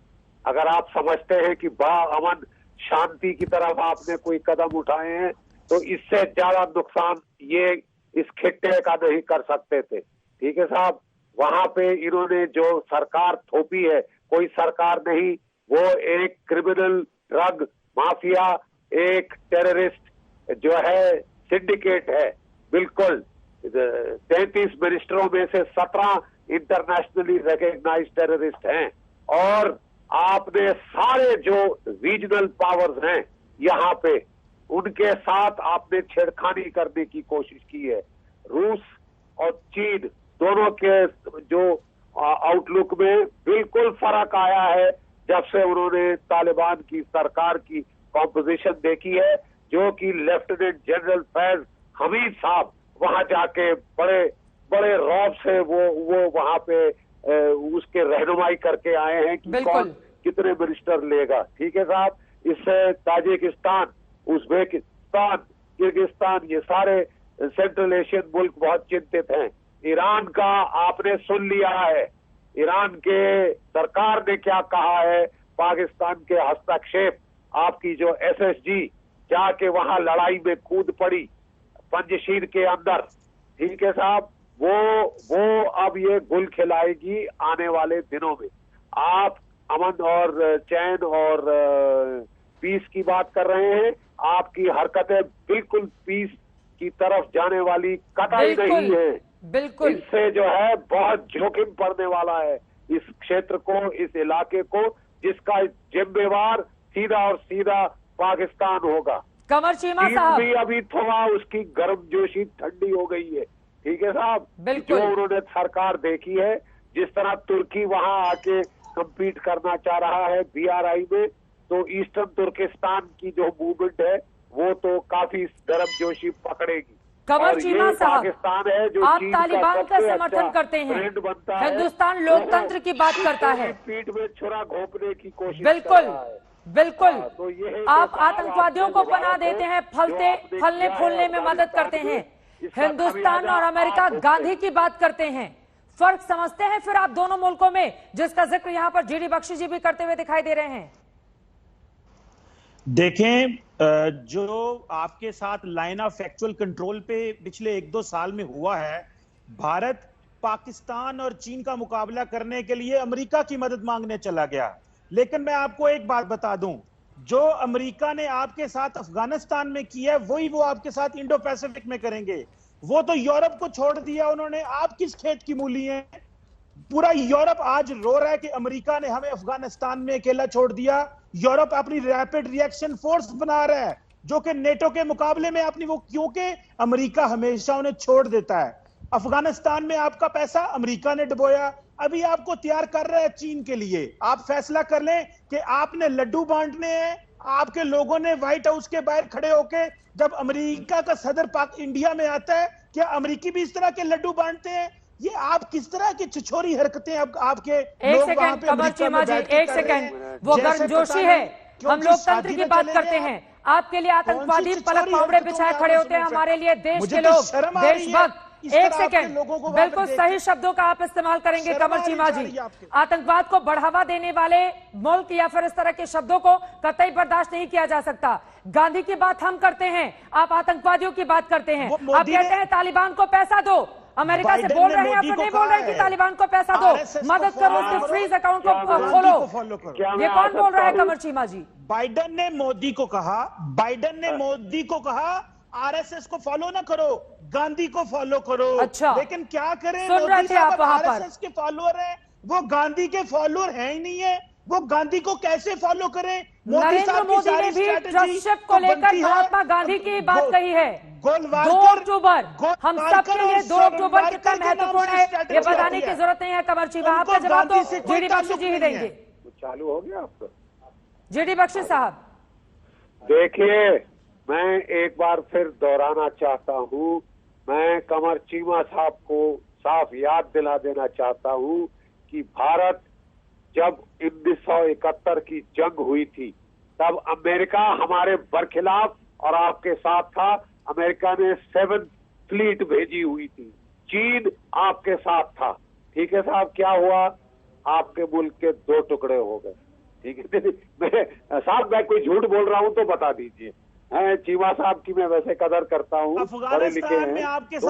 अगर आप समझते हैं कि अमन शांति की तरफ आपने कोई कदम उठाए हैं तो इससे ज्यादा नुकसान ये इस खिट्टे का नहीं कर सकते थे। ठीक है साहब, वहां पे इन्होंने जो सरकार थोपी है, कोई सरकार नहीं, वो एक क्रिमिनल ड्रग माफिया, एक टेररिस्ट जो है सिंडिकेट है। बिल्कुल 33 मिनिस्टरों में से 17 इंटरनेशनली रिकॉग्नाइज्ड टेररिस्ट हैं, और आपने सारे जो रीजनल पावर्स हैं यहाँ पे उनके साथ आपने छेड़खानी करने की कोशिश की है। रूस और चीन दोनों के जो आउटलुक में बिल्कुल फर्क आया है जब से उन्होंने तालिबान की सरकार की कॉम्पोजिशन देखी है, जो कि लेफ्टिनेंट जनरल फैज हमीद साहब वहां जाके बड़े बड़े रौब से वो वहां पे उसके रहनुमाई करके आए हैं कि कौन कितने मिनिस्टर लेगा। ठीक है साहब, इससे ताजिकिस्तान, उज्बेकिस्तान, किर्गिस्तान, ये सारे सेंट्रल एशियन मुल्क बहुत चिंतित हैं। ईरान का आपने सुन लिया है, ईरान के सरकार ने क्या कहा है, पाकिस्तान के हस्तक्षेप, आपकी जो SSG जाके वहां लड़ाई में कूद पड़ी पंजशीर के अंदर। ठीक है साहब, वो अब ये गुल खिलाएगी आने वाले दिनों में। आप अमन और चैन और पीस की बात कर रहे हैं, आपकी हरकतें बिल्कुल पीस की तरफ जाने वाली कतई नहीं है। बिल्कुल, इससे जो है बहुत जोखिम पड़ने वाला है इस क्षेत्र को, इस इलाके को, जिसका जिम्मेवार सीधा और सीधा पाकिस्तान होगा। कमर चीमा साहब भी अभी थोड़ा उसकी गर्मजोशी ठंडी हो गई है। ठीक है साहब, जो उन्होंने सरकार देखी है, जिस तरह तुर्की वहां आके कम्पीट करना चाह रहा है BRI में, तो ईस्टर्न तुर्किस्तान की जो मूवमेंट है वो तो काफी गर्मजोशी पकड़ेगी। कमर चीमा साहब, पाकिस्तान है जो आप तालिबान का समर्थन करते हैं, हिंदुस्तान लोकतंत्र की बात करता है, पीठ में छुरा घोंपने की कोशिश बिल्कुल बिल्कुल, तो आप आतंकवादियों को पनाह देते हैं, फलने फूलने में मदद करते हैं। हिंदुस्तान और अमेरिका गांधी की बात करते हैं। फर्क समझते हैं फिर आप दोनों मुल्कों में, जिसका जिक्र यहां पर जीडी बख्शी जी भी करते हुए दिखाई दे रहे हैं? देखें, जो आपके साथ लाइन ऑफ एक्चुअल कंट्रोल पे पिछले 1-2 साल में हुआ है, भारत पाकिस्तान और चीन का मुकाबला करने के लिए अमेरिका की मदद मांगने चला गया। लेकिन मैं आपको एक बात बता दूं, जो अमेरिका ने आपके साथ अफगानिस्तान में किया है वही वो आपके साथ इंडो पैसिफिक में करेंगे। वो तो यूरोप को छोड़ दिया उन्होंने, आप किस खेत की मूली हैं? पूरा यूरोप आज रो रहा है कि अमेरिका ने हमें अफगानिस्तान में अकेला छोड़ दिया। यूरोप अपनी रैपिड रिएक्शन फोर्स बना रहा है जो कि नेटो के मुकाबले में अपनी, वो क्योंकि अमेरिका हमेशा उन्हें छोड़ देता है। अफगानिस्तान में आपका पैसा अमेरिका ने डुबोया, अभी आपको तैयार कर रहा है चीन के लिए। आप फैसला कर लें कि आपने लड्डू बांटने हैं। आपके लोगों ने व्हाइट हाउस के बाहर खड़े होके, जब अमेरिका का सदर इंडिया में आता है, क्या अमेरिकी भी इस तरह के लड्डू बांटते हैं? ये आप किस तरह की छिछोरी हरकतें अब आपके एक सेकंड कमर चीमा जी, एक सेकंड, वो गर्मजोशी है। हम लोकतंत्र की बात करते हैं, आपके लिए आतंकवादी पलक पावड़े बिछाए खड़े होते हैं, हमारे लिए देश के लोग, देशभक्त इस एक तरह आपके सेकेंड, लोगों को वहां बिल्कुल पर सही देख शब्दों का आप इस्तेमाल करेंगे शर्म कमर आनी चीमा चाहिए जी। आपके। आतंकवाद को बढ़ावा देने वाले मुल्क या फिर इस तरह के शब्दों को कतई बर्दाश्त नहीं किया जा सकता। गांधी की बात हम करते हैं, आप आतंकवादियों की बात करते हैं। आप कहते हैं तालिबान को पैसा दो, अमेरिका से बोल रहे हैं या फिर नहीं बोल रहे हैं कि तालिबान को पैसा दो, मदद करो, उसके फ्रीज अकाउंट को खोलो। ये कौन बोल रहा है कमर चीमा जी? बाइडेन ने मोदी को कहा आरएसएस को फॉलो ना करो, गांधी को फॉलो करो। अच्छा, लेकिन क्या करें, सुन रहे थे आप वहां पर, आरएसएस के फॉलोअर हैं, वो गांधी के फॉलोअर हैं ही नहीं है, वो गांधी को कैसे फॉलो करें? नरेंद्र मोदी ने भी ट्रस्टशिप को लेकर महात्मा गांधी की बात कही है। 2 अक्टूबर हम सबके लिए 2 अक्टूबर कितना महत्वपूर्ण है ये बताने की जरूरत नहीं है कमर चीमा। आपका जवाब तो जीडी बख्शी जी ही देंगे। चालू हो गया आपका? जीडी बख्शी साहब, देखिए, मैं एक बार फिर दोहराना चाहता हूं, मैं कमर चीमा साहब को साफ याद दिला देना चाहता हूं कि भारत जब 1971 की जंग हुई थी तब अमेरिका हमारे बरखिलाफ और आपके साथ था। अमेरिका ने 7th फ्लीट भेजी हुई थी, चीन आपके साथ था। ठीक है साहब, क्या हुआ? आपके मुल्क के 2 टुकड़े हो गए। ठीक है, मैं कोई झूठ बोल रहा हूं तो बता दीजिए। चीमा साहब की मैं वैसे कदर करता हूँ, पढ़े लिखे हैं, तो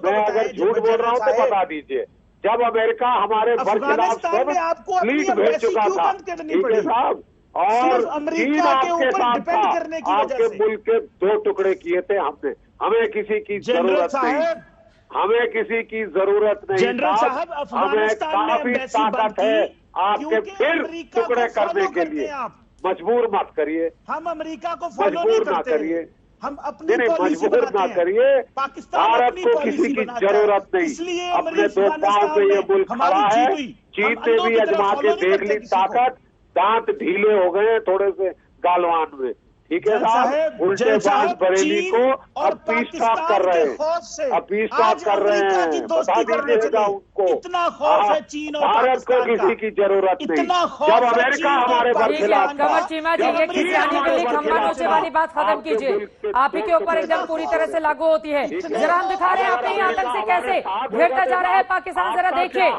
मैं अगर झूठ बोल रहा हूँ तो बता दीजिए। जब अमेरिका हमारे बरखिलाफ फ्लीट भेज चुका था, ठीक है साहब, और चीन आपके साथ था, आपके मुल्क के 2 टुकड़े किए थे हमने। हमें किसी की जरूरत नहीं, हमें किसी की जरूरत नहीं साहब, हमें काफी ताकत है आपके फिर टुकड़े करने के लिए। मजबूर मत करिए, हम अमेरिका को फॉलो नहीं मजबूर ना करिए, हम अपनी मजबूर ना करिए। भारत को किसी की जरूरत नहीं, अपने 2 पांव पे ये मुल्क खड़ा है। चीन ने भी अजमा के देख ली ताकत, दांत ढीले हो गए थोड़े से गालवान में। ठीक है साहब, उल्टे बाज बरेली को अब पीस टॉक कर रहे हैं, अब पीस टॉक कर रहे हैं। बता दीजिएगा उनको, इतना खौफ है चीन और भारत को किसी की जरूरत नहीं। जब अमेरिका हमारे बरखिलाफ था, कमर चीमा जी, ये किसी आने के लिए खंभा नोचे वाली बात खत्म कीजिए, आप ही के ऊपर एकदम पूरी तरह से लागू होती है। जरा हम दिखा रहे हैं अपने ही आतंक से कैसे घेरता जा रहा है पाकिस्तान। जरा देखिए,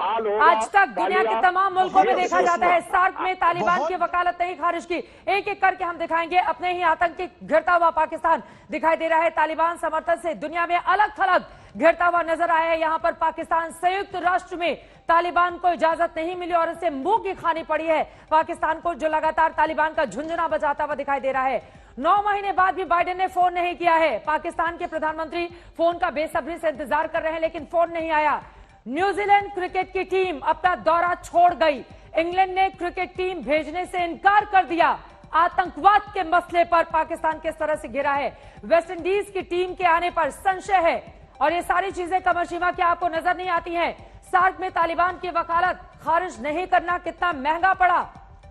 आज तक दुनिया के तमाम मुल्कों में देखा जाता है, सार्क में तालिबान की वकालत नहीं खारिज की। एक एक करके हम दिखाएंगे, अपने ही आतंकी घिरता हुआ पाकिस्तान दिखाई दे रहा है। तालिबान समर्थन से दुनिया में अलग थलग घिरता हुआ नजर आया है। यहां पर पाकिस्तान, संयुक्त राष्ट्र में तालिबान को इजाजत नहीं मिली और इसे मुंह की खानी पड़ी है पाकिस्तान को, जो लगातार तालिबान का झुंझुना बजाता हुआ दिखाई दे रहा है। 9 महीने बाद भी बाइडेन ने फोन नहीं किया है। पाकिस्तान के प्रधानमंत्री फोन का बेसब्री से इंतजार कर रहे हैं, लेकिन फोन नहीं आया। न्यूजीलैंड क्रिकेट की टीम अपना दौरा छोड़ गई। इंग्लैंड ने क्रिकेट टीम भेजने से इनकार कर दिया। आतंकवाद के मसले पर पाकिस्तान किस तरह से गिरा है। वेस्ट इंडीज की टीम के आने पर संशय है। और ये सारी चीजें कमर चीमा क्या आपको नजर नहीं आती हैं? सार्क में तालिबान की वकालत खारिज नहीं करना कितना महंगा पड़ा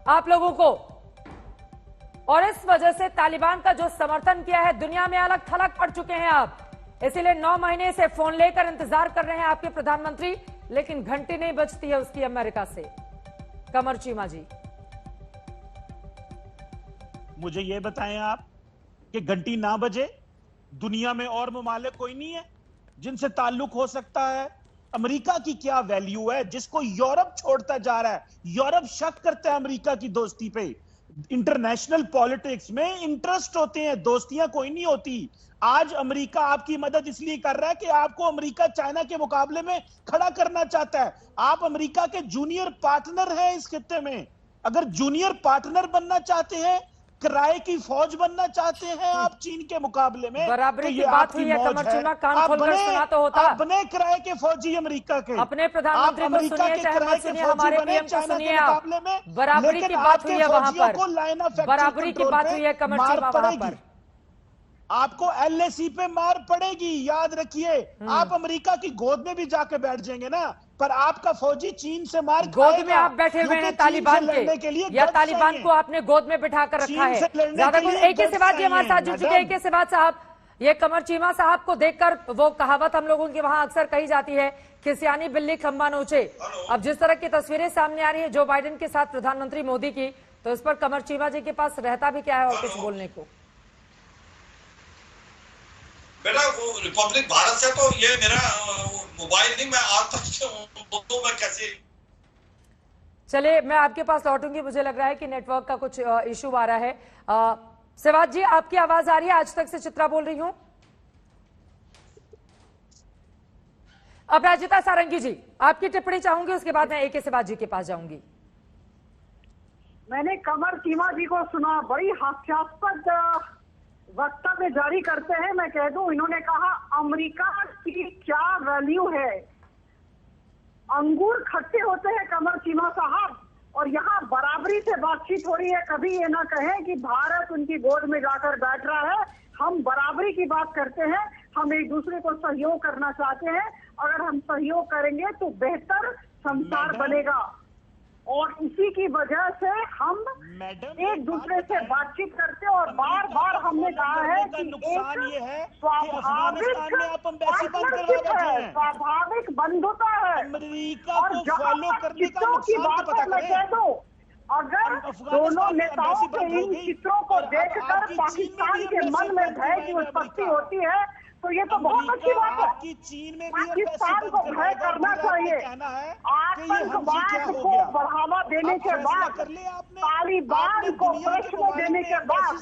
आप लोगों को, और इस वजह से तालिबान का जो समर्थन किया है दुनिया में अलग थलग पड़ चुके हैं आप। इसीलिए 9 महीने से फोन लेकर इंतजार कर रहे हैं आपके प्रधानमंत्री, लेकिन घंटी नहीं बजती है उसकी अमेरिका से। कमर चीमा जी, मुझे ये बताएं आप कि घंटी ना बजे, दुनिया में और ममालिक कोई नहीं है जिनसे ताल्लुक हो सकता है? अमेरिका की क्या वैल्यू है जिसको यूरोप छोड़ता जा रहा है? यूरोप शक करता है अमेरिका की दोस्ती पे। इंटरनेशनल पॉलिटिक्स में इंटरेस्ट होते हैं, दोस्तियां कोई नहीं होती। आज अमेरिका आपकी मदद इसलिए कर रहा है कि आपको अमेरिका चाइना के मुकाबले में खड़ा करना चाहता है। आप अमेरिका के जूनियर पार्टनर हैं इस खित्ते में। अगर जूनियर पार्टनर बनना चाहते हैं, किराए की फौज बनना चाहते हैं आप चीन के मुकाबले में, बराबरी तो की बात हुई है। कमर चीमा, कान खोलकर सुना तो होता। अपने किराए के फौजी अमेरिका के, अपने प्रधानमंत्री को सुनिए, चाहे मत सुनिए, हमारे पीएम को सुनिए आप। बराबरी की बात हुई है वहां पर, बराबरी की बात हुई है कमर चीमा वहां पर। आपको एलएसी पे मार पड़ेगी, याद रखिए। आप अमेरिका की गोद में भी जाके बैठ जाएंगे ना, पर आपका फौजी चीन से मार गोद में आप बैठे हुए हैं तालिबान के, या तालिबान को आपने गोद में बिठा कर रखा है? ज्यादा कुछ। एक ही से बात जी हमारे साथ जुड़ चुके हैं, एक ही से बात साहब, ये कमर चीमा साहब को देखकर वो कहावत हम लोगों की वहां अक्सर कही जाती है, खिसियानी बिल्ली खंबा नोचे। अब जिस तरह की तस्वीरें सामने आ रही है जो बाइडेन के साथ प्रधानमंत्री मोदी की, तो इस पर कमर चीमा जी के पास रहता भी क्या है और कुछ बोलने को? बेटा वो रिपब्लिक भारत से तो ये मेरा मोबाइल नहीं, मैं आज तक तो मैं कैसे। चलिए मैं आपके पास लौटूंगी, मुझे लग रहा है कि नेटवर्क का कुछ इशू आ रहा है। सिवाज जी आपकी आवाज आ रही है? आज तक से चित्रा बोल रही हूं। अपराजिता सारंगी जी आपकी टिप्पणी चाहूंगी, उसके बाद मैं ए के सिवाज जी के पास जाऊंगी। मैंने कमर चीमा जी को सुना, बड़ी हास्यास्पद वक्तव्य जारी करते हैं। मैं कह दूं, इन्होंने कहा अमेरिका की क्या वैल्यू है। अंगूर खट्टे होते हैं कमर चीमा साहब, और यहाँ बराबरी से बातचीत हो रही है। कभी ये ना कहें कि भारत उनकी गोद में जाकर बैठ रहा है। हम बराबरी की बात करते हैं, हम एक दूसरे को सहयोग करना चाहते हैं। अगर हम सहयोग करेंगे तो बेहतर संसार बनेगा, और इसी की वजह से हम एक दूसरे से बातचीत करते हैं। और बार बार हमने कहा है कि एक स्वाभाविक बंधुता है। और जहां तक चित्रों की बात है, मैं कह दूं, अगर दोनों नेताओं के इन चित्रों को देखकर पाकिस्तान के मन में भय की उत्पत्ति होती है तो ये तो बहुत अच्छी बात है। चीन में पाकिस्तान को भय करना चाहिए। आतंकवाद को बढ़ावा देने के बाद, तालिबान को प्रश्न देने के बाद,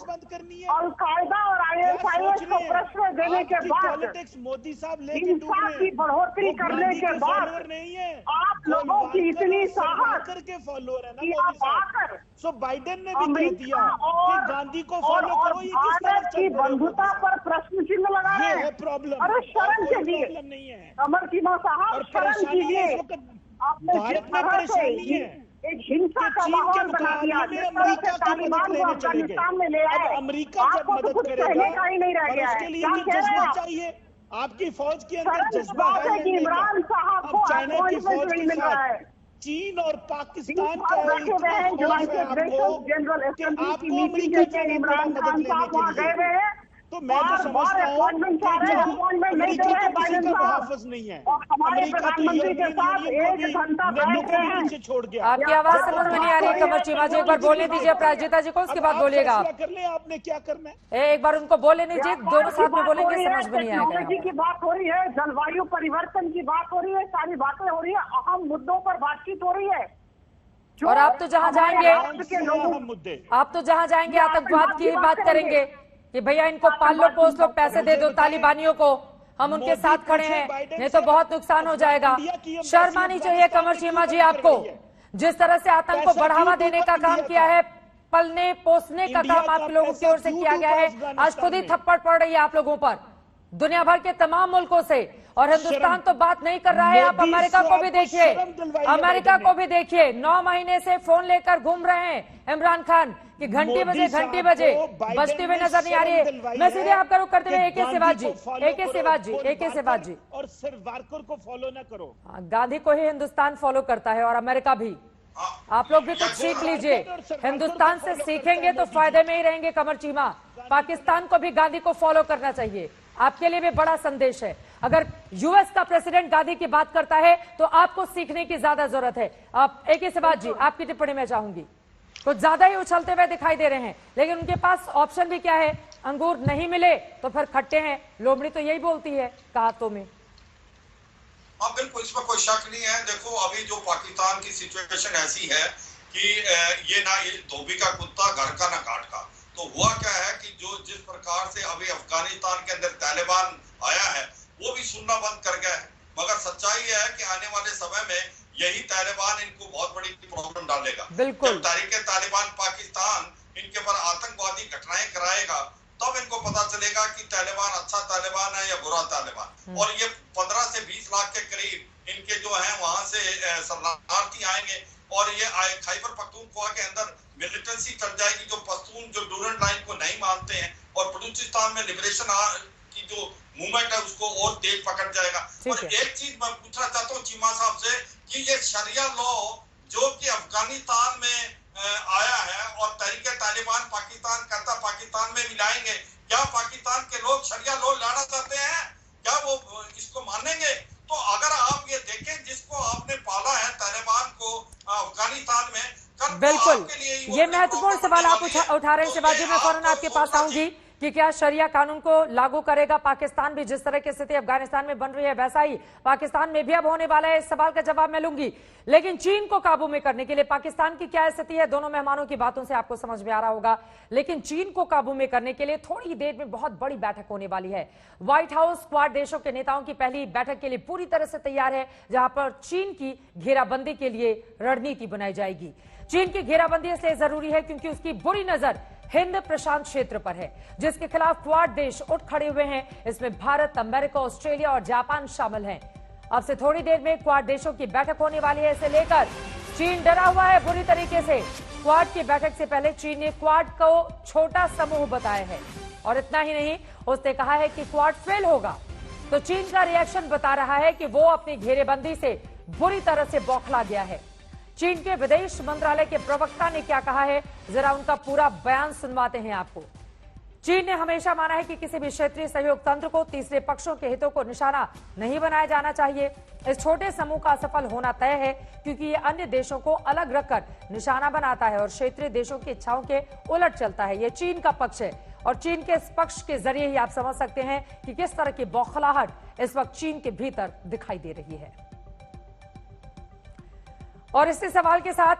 अल-कायदा और ISIS को प्रश्न देने के बाद, हिंसा की बढ़ोतरी करने के बाद आप लोगों की इतनी साहस कि आप आकर बाइडेन ने भी कह दिया कि गांधी को फॉलो करो। ये भारत की बंधुता पर प्रश्न चिन्ह लगा रहे हैं। अरे शर्म कीजिए कमर चीमा साहब, शर्म कीजिए। आपने जिस तरह से एक हिंसा का माहौल बना दिया, जिस तरह से तालिबान को अफगानिस्तान में ले आए, आपको तो कुछ कहने का ही नहीं रह गया है। क्या कह रहे हैं आपकी फौज के अंदर जज्बा है कि इमरान साहब को अपॉइंटमेंट नहीं मिल रहा है। चीन और पाकिस्तान का यूनाइटेड नेशंस जनरल असेंबली की मीटिंग के लिए इमरान खान साहब वहाँ गए हुए हैं। तो मैं तो समझता हूँ नहीं है, और हमारे प्रधानमंत्री के साथ एक घंटा बैठ रहे हैं। छोड़ गया। आपकी आवाज समझ में नहीं आ रही कमर चीमा जी, एक बार बोलने दीजिए अपराजिता जी को, उसके बाद बोलिएगा आप। कर ले, आपने क्या करना है? एक बार उनको बोलने दीजिए, दोनों साथ में बोलेंगे, समझ में नहीं आएगा। टेक्नोलॉजी की बात हो रही है, जलवायु परिवर्तन की बात हो रही है, सारी बातें हो रही है, अहम मुद्दों पर बातचीत हो रही है। और आप तो जहाँ जाएंगे आतंकवाद की बात करेंगे कि भैया इनको पाल लो, पोस लो, पैसे दे दो तालिबानियों को, हम उनके साथ खड़े हैं, नहीं तो बहुत नुकसान हो जाएगा। शर्म आनी चाहिए कमर चीमा जी आपको। जिस तरह से आतंक को बढ़ावा देने का काम किया है, पलने पोसने का काम आप लोगों की ओर से किया गया है, आज खुद ही थप्पड़ पड़ रही है आप लोगों पर दुनिया भर के तमाम मुल्कों से। और हिंदुस्तान तो बात नहीं कर रहा है। आप अमेरिका को भी देखिए, अमेरिका को भी देखिए, 9 महीने से फोन लेकर घूम रहे हैं इमरान खान कि घंटी बजे बजती हुई नजर नहीं आ रही है। मैं सीधे आपका रुख करते हुए ए.के. सिवाज जी और सिर्फ वारकर को फॉलो ना करो। गांधी को ही हिंदुस्तान फॉलो करता है और अमेरिका भी। आप लोग भी कुछ सीख लीजिए, हिंदुस्तान से सीखेंगे तो फायदे में ही रहेंगे कमर चीमा। पाकिस्तान को भी गांधी को फॉलो करना चाहिए। आपके लिए भी बड़ा संदेश है। अगर यूएस का प्रेसिडेंट गांधी की बात करता है तो आपको सीखने की ज्यादा जरूरत है। आप ए.के. सिवाज जी आपकी टिप्पणी में चाहूंगी। कुछ ज्यादा ही उछलते हुए दिखाई दे रहे हैं, लेकिन उनके पास ऑप्शन भी क्या है? अंगूर नहीं मिले तो फिर खट्टे हैं, लोमड़ी तो यही बोलती है कहावतों में। हाँ बिल्कुल, इसमें कोई शक नहीं है। देखो अभी जो पाकिस्तान की सिचुएशन ऐसी है कि ये धोबी का कुत्ता घर का ना काट का। तो हुआ क्या है कि जो जिस प्रकार से अभी अफगानिस्तान के अंदर तालिबान आया है वो भी सुनना बंद कर गया है, मगर सच्चाई है कि आने वाले समय में यही तालिबान इनको बहुत बड़ी प्रॉब्लम डालेगा। जब तारीख तालिबान पाकिस्तान इनके पर आतंकवादी घटनाएं कराएगा तब इनको पता चलेगा कि तालिबान अच्छा तालिबान है या बुरा तालिबान। और ये 15 से 20 लाख के करीब इनके जो है वहां से शरणार्थी आएंगे और ये खैबर पख्तूनख्वा के अंदर मिलिटेंसी चल जाएगी। जो पश्तून जो डूरंट लाइन को नहीं मानते हैं और बलूचिस्तान में लिबरेशन की जो मूवमेंट है उसको और तेज पकड़ जाएगा। और एक चीज मैं पूछना चाहता हूँ चीमा साहब से कि ये शरिया लॉ जो कि अफगानिस्तान में आया है और तरीके तालिबान पाकिस्तान करता पाकिस्तान में भी लाएंगे, क्या पाकिस्तान के लोग शरिया लॉ लाना चाहते हैं? क्या वो इसको मानेंगे? तो अगर आप ये देखें जिसको आपने पाला है तालिबान को अफगानिस्तान में, बिल्कुल ये महत्वपूर्ण सवाल आप उठा रहे हैं शिवाजी। मैं फौरन आपके पास आऊंगी कि क्या शरिया कानून को लागू करेगा पाकिस्तान भी। जिस तरह की स्थिति अफगानिस्तान में बन रही है वैसा ही पाकिस्तान में भी अब होने वाला है। इस सवाल का जवाब मैं लूंगी, लेकिन चीन को काबू में करने के लिए पाकिस्तान की क्या स्थिति है, दोनों मेहमानों की बातों से आपको समझ में आ रहा होगा। लेकिन चीन को काबू में करने के लिए थोड़ी देर में बहुत बड़ी बैठक होने वाली है। व्हाइट हाउस क्वाड देशों के नेताओं की पहली बैठक के लिए पूरी तरह से तैयार है, जहां पर चीन की घेराबंदी के लिए रणनीति बनाई जाएगी। चीन की घेराबंदी इसलिए जरूरी है क्योंकि उसकी बुरी नजर हिंद प्रशांत क्षेत्र पर है, जिसके खिलाफ क्वाड देश उठ खड़े हुए हैं। इसमें भारत, अमेरिका, ऑस्ट्रेलिया और जापान शामिल हैं। अब से थोड़ी देर में क्वाड देशों की बैठक होने वाली है। इसे लेकर चीन डरा हुआ है बुरी तरीके से। क्वाड की बैठक से पहले चीन ने क्वाड को छोटा समूह बताया है, और इतना ही नहीं, उसने कहा है कि क्वाड फेल होगा। तो चीन का रिएक्शन बता रहा है कि वो अपनी घेरेबंदी से बुरी तरह से बौखला गया है। चीन के विदेश मंत्रालय के प्रवक्ता ने क्या कहा है, जरा उनका पूरा बयान सुनवाते हैं आपको। चीन ने हमेशा माना है कि किसी भी क्षेत्रीय सहयोग तंत्र को तीसरे पक्षों के हितों को निशाना नहीं बनाया जाना चाहिए। इस छोटे समूह का असफल होना तय है क्योंकि ये अन्य देशों को अलग रखकर निशाना बनाता है और क्षेत्रीय देशों की इच्छाओं के उलट चलता है। ये चीन का पक्ष है, और चीन के इस पक्ष के जरिए ही आप समझ सकते हैं कि किस तरह की बौखलाहट इस वक्त चीन के भीतर दिखाई दे रही है। और इसी सवाल के साथ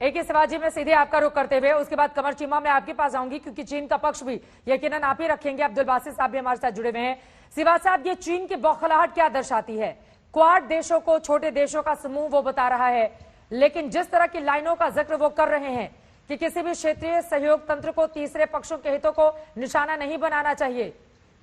एक ही शिवाजी में सीधे आपका रुख करते हुए उसके बाद कमर चीमा में आपके पास आऊंगी, क्योंकि चीन का पक्ष भी यकीनन आप ही रखेंगे। अब्दुल बासित साहब भी हमारे साथ जुड़े हुए हैं। शिवा साहब, ये चीन की बौखलाहट क्या दर्शाती है? क्वाड देशों को छोटे देशों का समूह वो बता रहा है, लेकिन जिस तरह की लाइनों का जिक्र वो कर रहे हैं कि किसी भी क्षेत्रीय सहयोग तंत्र को तीसरे पक्षों के हितों को निशाना नहीं बनाना चाहिए,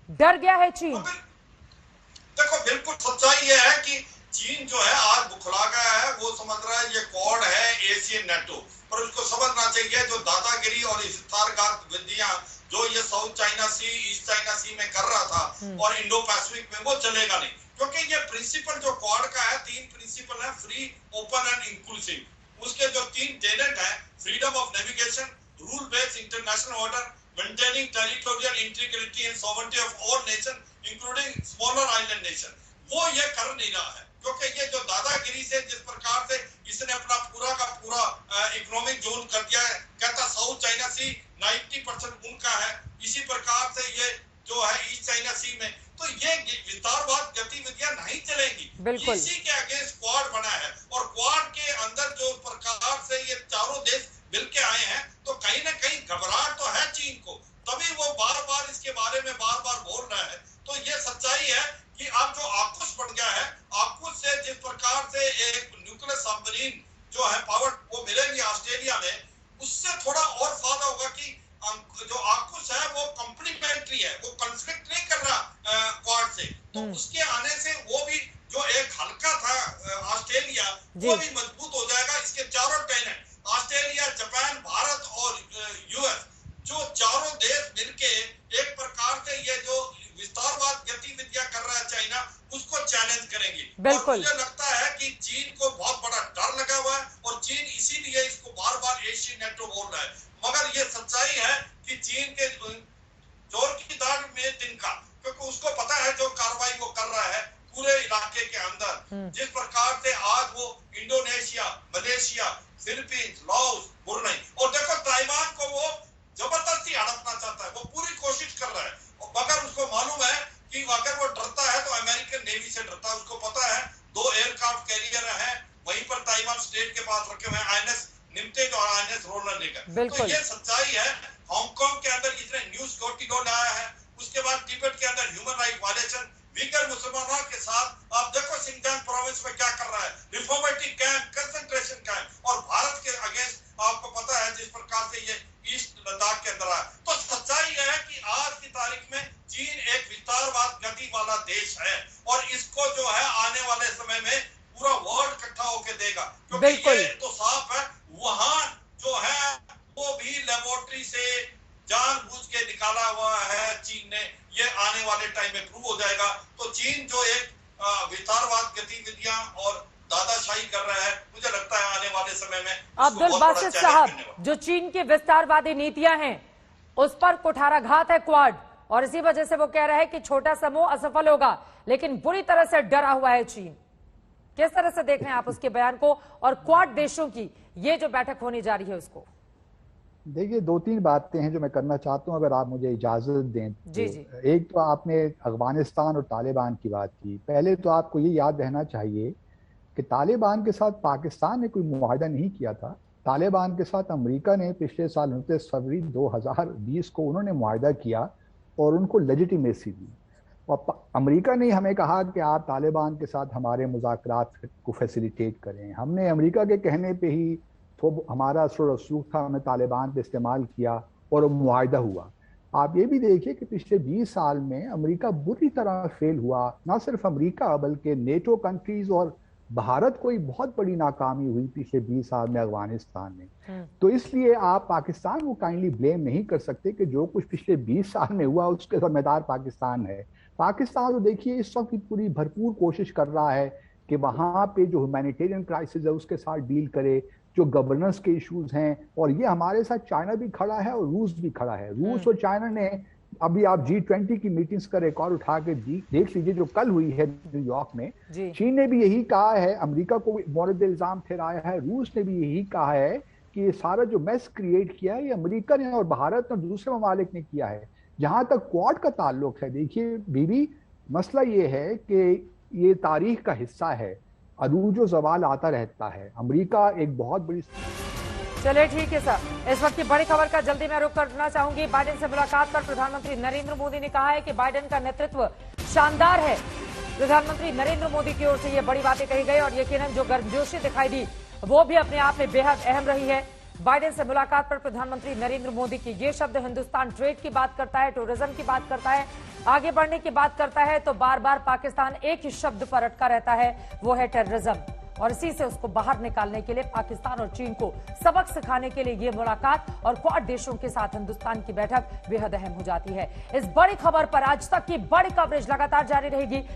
डर गया है चीन। देखो, बिल्कुल सच्चाई ये है कि चीन जो है आज बुखला गया है। वो समझ रहा है ये क्वाड है एशियन नेटो, पर उसको समझना चाहिए जो दादागिरी और विस्तारघात विधियां जो ये साउथ चाइना सी, ईस्ट चाइना सी में कर रहा था और इंडो पैसिफिक में, वो चलेगा नहीं। क्योंकि ये प्रिंसिपल जो क्वाड का है, 3 प्रिंसिपल है, फ्री, ओपन एंड इंक्लूसिव। उसके जो 3 टेनेट है, freedom of navigation, rule based international order, maintaining territorial integrity and sovereignty of all nation including smaller island nation, वो ये कर नहीं रहा है। क्योंकि ये जो दादागिरी से जिस प्रकार से इसने अपना पूरा का पूरा इकोनॉमिक जोन कर दिया है, कहता साउथ चाइना सी 90% उनका है, इसी प्रकार से ये जो है ईस्ट चाइना सी में, तो ये विस्तारवाद गतिविधियां नहीं चलेंगी। इसी के अगेंस्ट क्वाड बना है, और क्वाड के अंदर जो प्रकार से ये चारों देश मिलके आए हैं, तो कहीं ना कहीं घबराहट तो है चीन को, तभी वो बार बार इसके बारे में बार बार बोल रहा है। तो ये सच्चाई है कि अब जो आक्रोश बढ़ गया है, आक्रोश से जिस प्रकार से एक न्यूक्लियर सबमरीन जो है पावर वो मिलेगी ऑस्ट्रेलिया में, उससे थोड़ा और फायदा होगा कि जो आक्रोश है वो कॉम्प्लीमेंट्री है, वो कॉन्फ्लिक्ट नहीं कर रहा क्वाड से। तो उसके आने से वो भी जो एक हल्का था ऑस्ट्रेलिया, वो भी मजबूत हो जाएगा। इसके चारों टेनेट ऑस्ट्रेलिया, जापान, भारत और यूएस, जो चारों देश मिलके एक प्रकार से ये जो विस्तारवाद गतिविधियां कर रहा है चाइना, उसको चैलेंज करेंगे। और मुझे लगता है कि चीन को बहुत बड़ा डर लगा हुआ है, और चीन इसीलिए इसको बार बार एशियन नेटो बोल रहा है। मगर ये सच्चाई है कि चीन के जोर की दाढ़ में तिनका, क्योंकि उसको पता है जो कार्रवाई वो कर रहा है पूरे इलाके के अंदर, जिस प्रकार से आज वो Indonesia, Malaysia, Philippines, Laos, Brunei, और देखो ताइवान को वो जबरदस्ती हड़पना चाहता है, वो पूरी कोशिश कर रहा है। मगर उसको मालूम है कि अगर वो डरता है तो अमेरिकन नेवी से डरता है। उसको पता है 2 एयरक्राफ्ट कैरियर हैं वहीं पर ताइवान स्टेट के पास रखे हुए हैं, आईएनएस निमतेज और आईएनएस रोनाल्ड रेगन। तो ये सच्चाई है। हांगकांग के अंदर इसने न्यू सिक्योरिटी लॉ लाया है, उसके बाद तिब्बत के अंदर ह्यूमन राइट वायलेशन, वीगर मुसलमानों के साथ आप देखो सिंगजांग प्रोविंस में क्या कर रहा है, रिफॉर्मेटिव कैंप, कंसंट्रेशन कैंप, और भारत के अगेंस्ट आपको पता है जिस प्रकार से ये ईस्ट लद्दाख के अंदर आया। तो सच्चाई यह है कि आज की तारीख में चीन एक विस्तारवाद गति वाला देश है, और इसको जो है आने वाले समय में पूरा वर्ल्ड इकट्ठा होकर देगा। क्योंकि ये तो साफ है, वहां जो है वो भी लेबोरेटरी से जानबूझ के निकाला हुआ है चीन ने, ये आने वाले टाइम में प्रूव हो जाएगा। तो चीन जो एक विस्तारवाद गतिविधियां और दादाशाही कर रहा है, मुझे लगता है आने वाले समय में अब्दुल बासित साहब, जो चीन की विस्तारवादी नीतियां हैं उस पर कुठाराघात है क्वाड, और इसी वजह से वो कह रहा है कि छोटा समूह असफल होगा, लेकिन बुरी तरह से डरा हुआ है चीन। किस तरह से देख रहे हैं आप उसके बयान को और क्वाड देशों की ये जो बैठक होने जा रही है उसको? देखिए, दो तीन बातें हैं जो मैं करना चाहता हूं, अगर आप मुझे इजाजत दें तो। जी जी। एक तो आपने अफगानिस्तान और तालिबान की बात की। पहले तो आपको ये याद रहना चाहिए कि तालिबान के साथ पाकिस्तान ने कोई मुआहदा नहीं किया था। तालिबान के साथ अमेरिका ने पिछले साल 29 फरवरी 2020 को उन्होंने मुआहदा किया और उनको लेजिटिमेसी दी। और अमेरिका ने हमें कहा कि आप तालिबान के साथ हमारे मुज़ाकरात को फैसिलिटेट करें। हमने अमेरिका के कहने पे ही तो हमारा असर रसूख था, हमने तालिबान पे इस्तेमाल किया और मुआहदा हुआ। आप ये भी देखिए कि पिछले 20 साल में अमेरिका बुरी तरह फेल हुआ। ना सिर्फ अमेरिका बल्कि नेटो कंट्रीज और भारत को एक बहुत बड़ी नाकामी हुई पिछले 20 साल में अफगानिस्तान में। तो इसलिए आप पाकिस्तान को काइंडली ब्लेम नहीं कर सकते कि जो कुछ पिछले 20 साल में हुआ उसके जिम्मेदार पाकिस्तान है। पाकिस्तान तो देखिए इस वक्त पूरी भरपूर कोशिश कर रहा है कि वहां पे जो ह्यूमैनिटेरियन क्राइसिस है उसके साथ डील करे, जो गवर्नेंस के इश्यूज हैं। और ये हमारे साथ चाइना भी खड़ा है और रूस भी खड़ा है। रूस और चाइना ने अभी आप G20 की मीटिंग्स का रिकॉर्ड उठा के देख लीजिए जो कल हुई है न्यूयॉर्क में। चीन ने भी यही कहा है, अमेरिका को मुआरदे इल्जाम ठहराया है, रूस ने भी यही कहा है कि ये सारा जो मैस क्रिएट किया है ये अमेरिका ने और भारत और दूसरे ममालिक ने किया है। जहां तक क्वाड का ताल्लुक है, देखिए बीबी, मसला ये है कि ये तारीख का हिस्सा है, अरूज व ज़वाल आता रहता है। अमेरिका एक बहुत बड़ी। चलिए ठीक है सर, इस वक्त की बड़ी खबर का जल्दी मैं रुख करना चाहूंगी। बाइडेन से मुलाकात पर प्रधानमंत्री नरेंद्र मोदी ने कहा है कि बाइडेन का नेतृत्व शानदार है। प्रधानमंत्री नरेंद्र मोदी की ओर से ये बड़ी बातें कही गई और यकीनन जो गर्मजोशी दिखाई दी वो भी अपने आप में बेहद अहम रही है। बाइडेन से मुलाकात पर प्रधानमंत्री नरेंद्र मोदी की ये शब्द हिंदुस्तान ट्रेड की बात करता है, टूरिज्म की बात करता है, आगे बढ़ने की बात करता है, तो बार बार पाकिस्तान एक ही शब्द पर अटका रहता है, वो है टेररिज्म। और इसी से उसको बाहर निकालने के लिए पाकिस्तान और चीन को सबक सिखाने के लिए ये मुलाकात और क्वाड देशों के साथ हिंदुस्तान की बैठक बेहद अहम हो जाती है। इस बड़ी खबर पर आज तक की बड़ी कवरेज लगातार जारी रहेगी।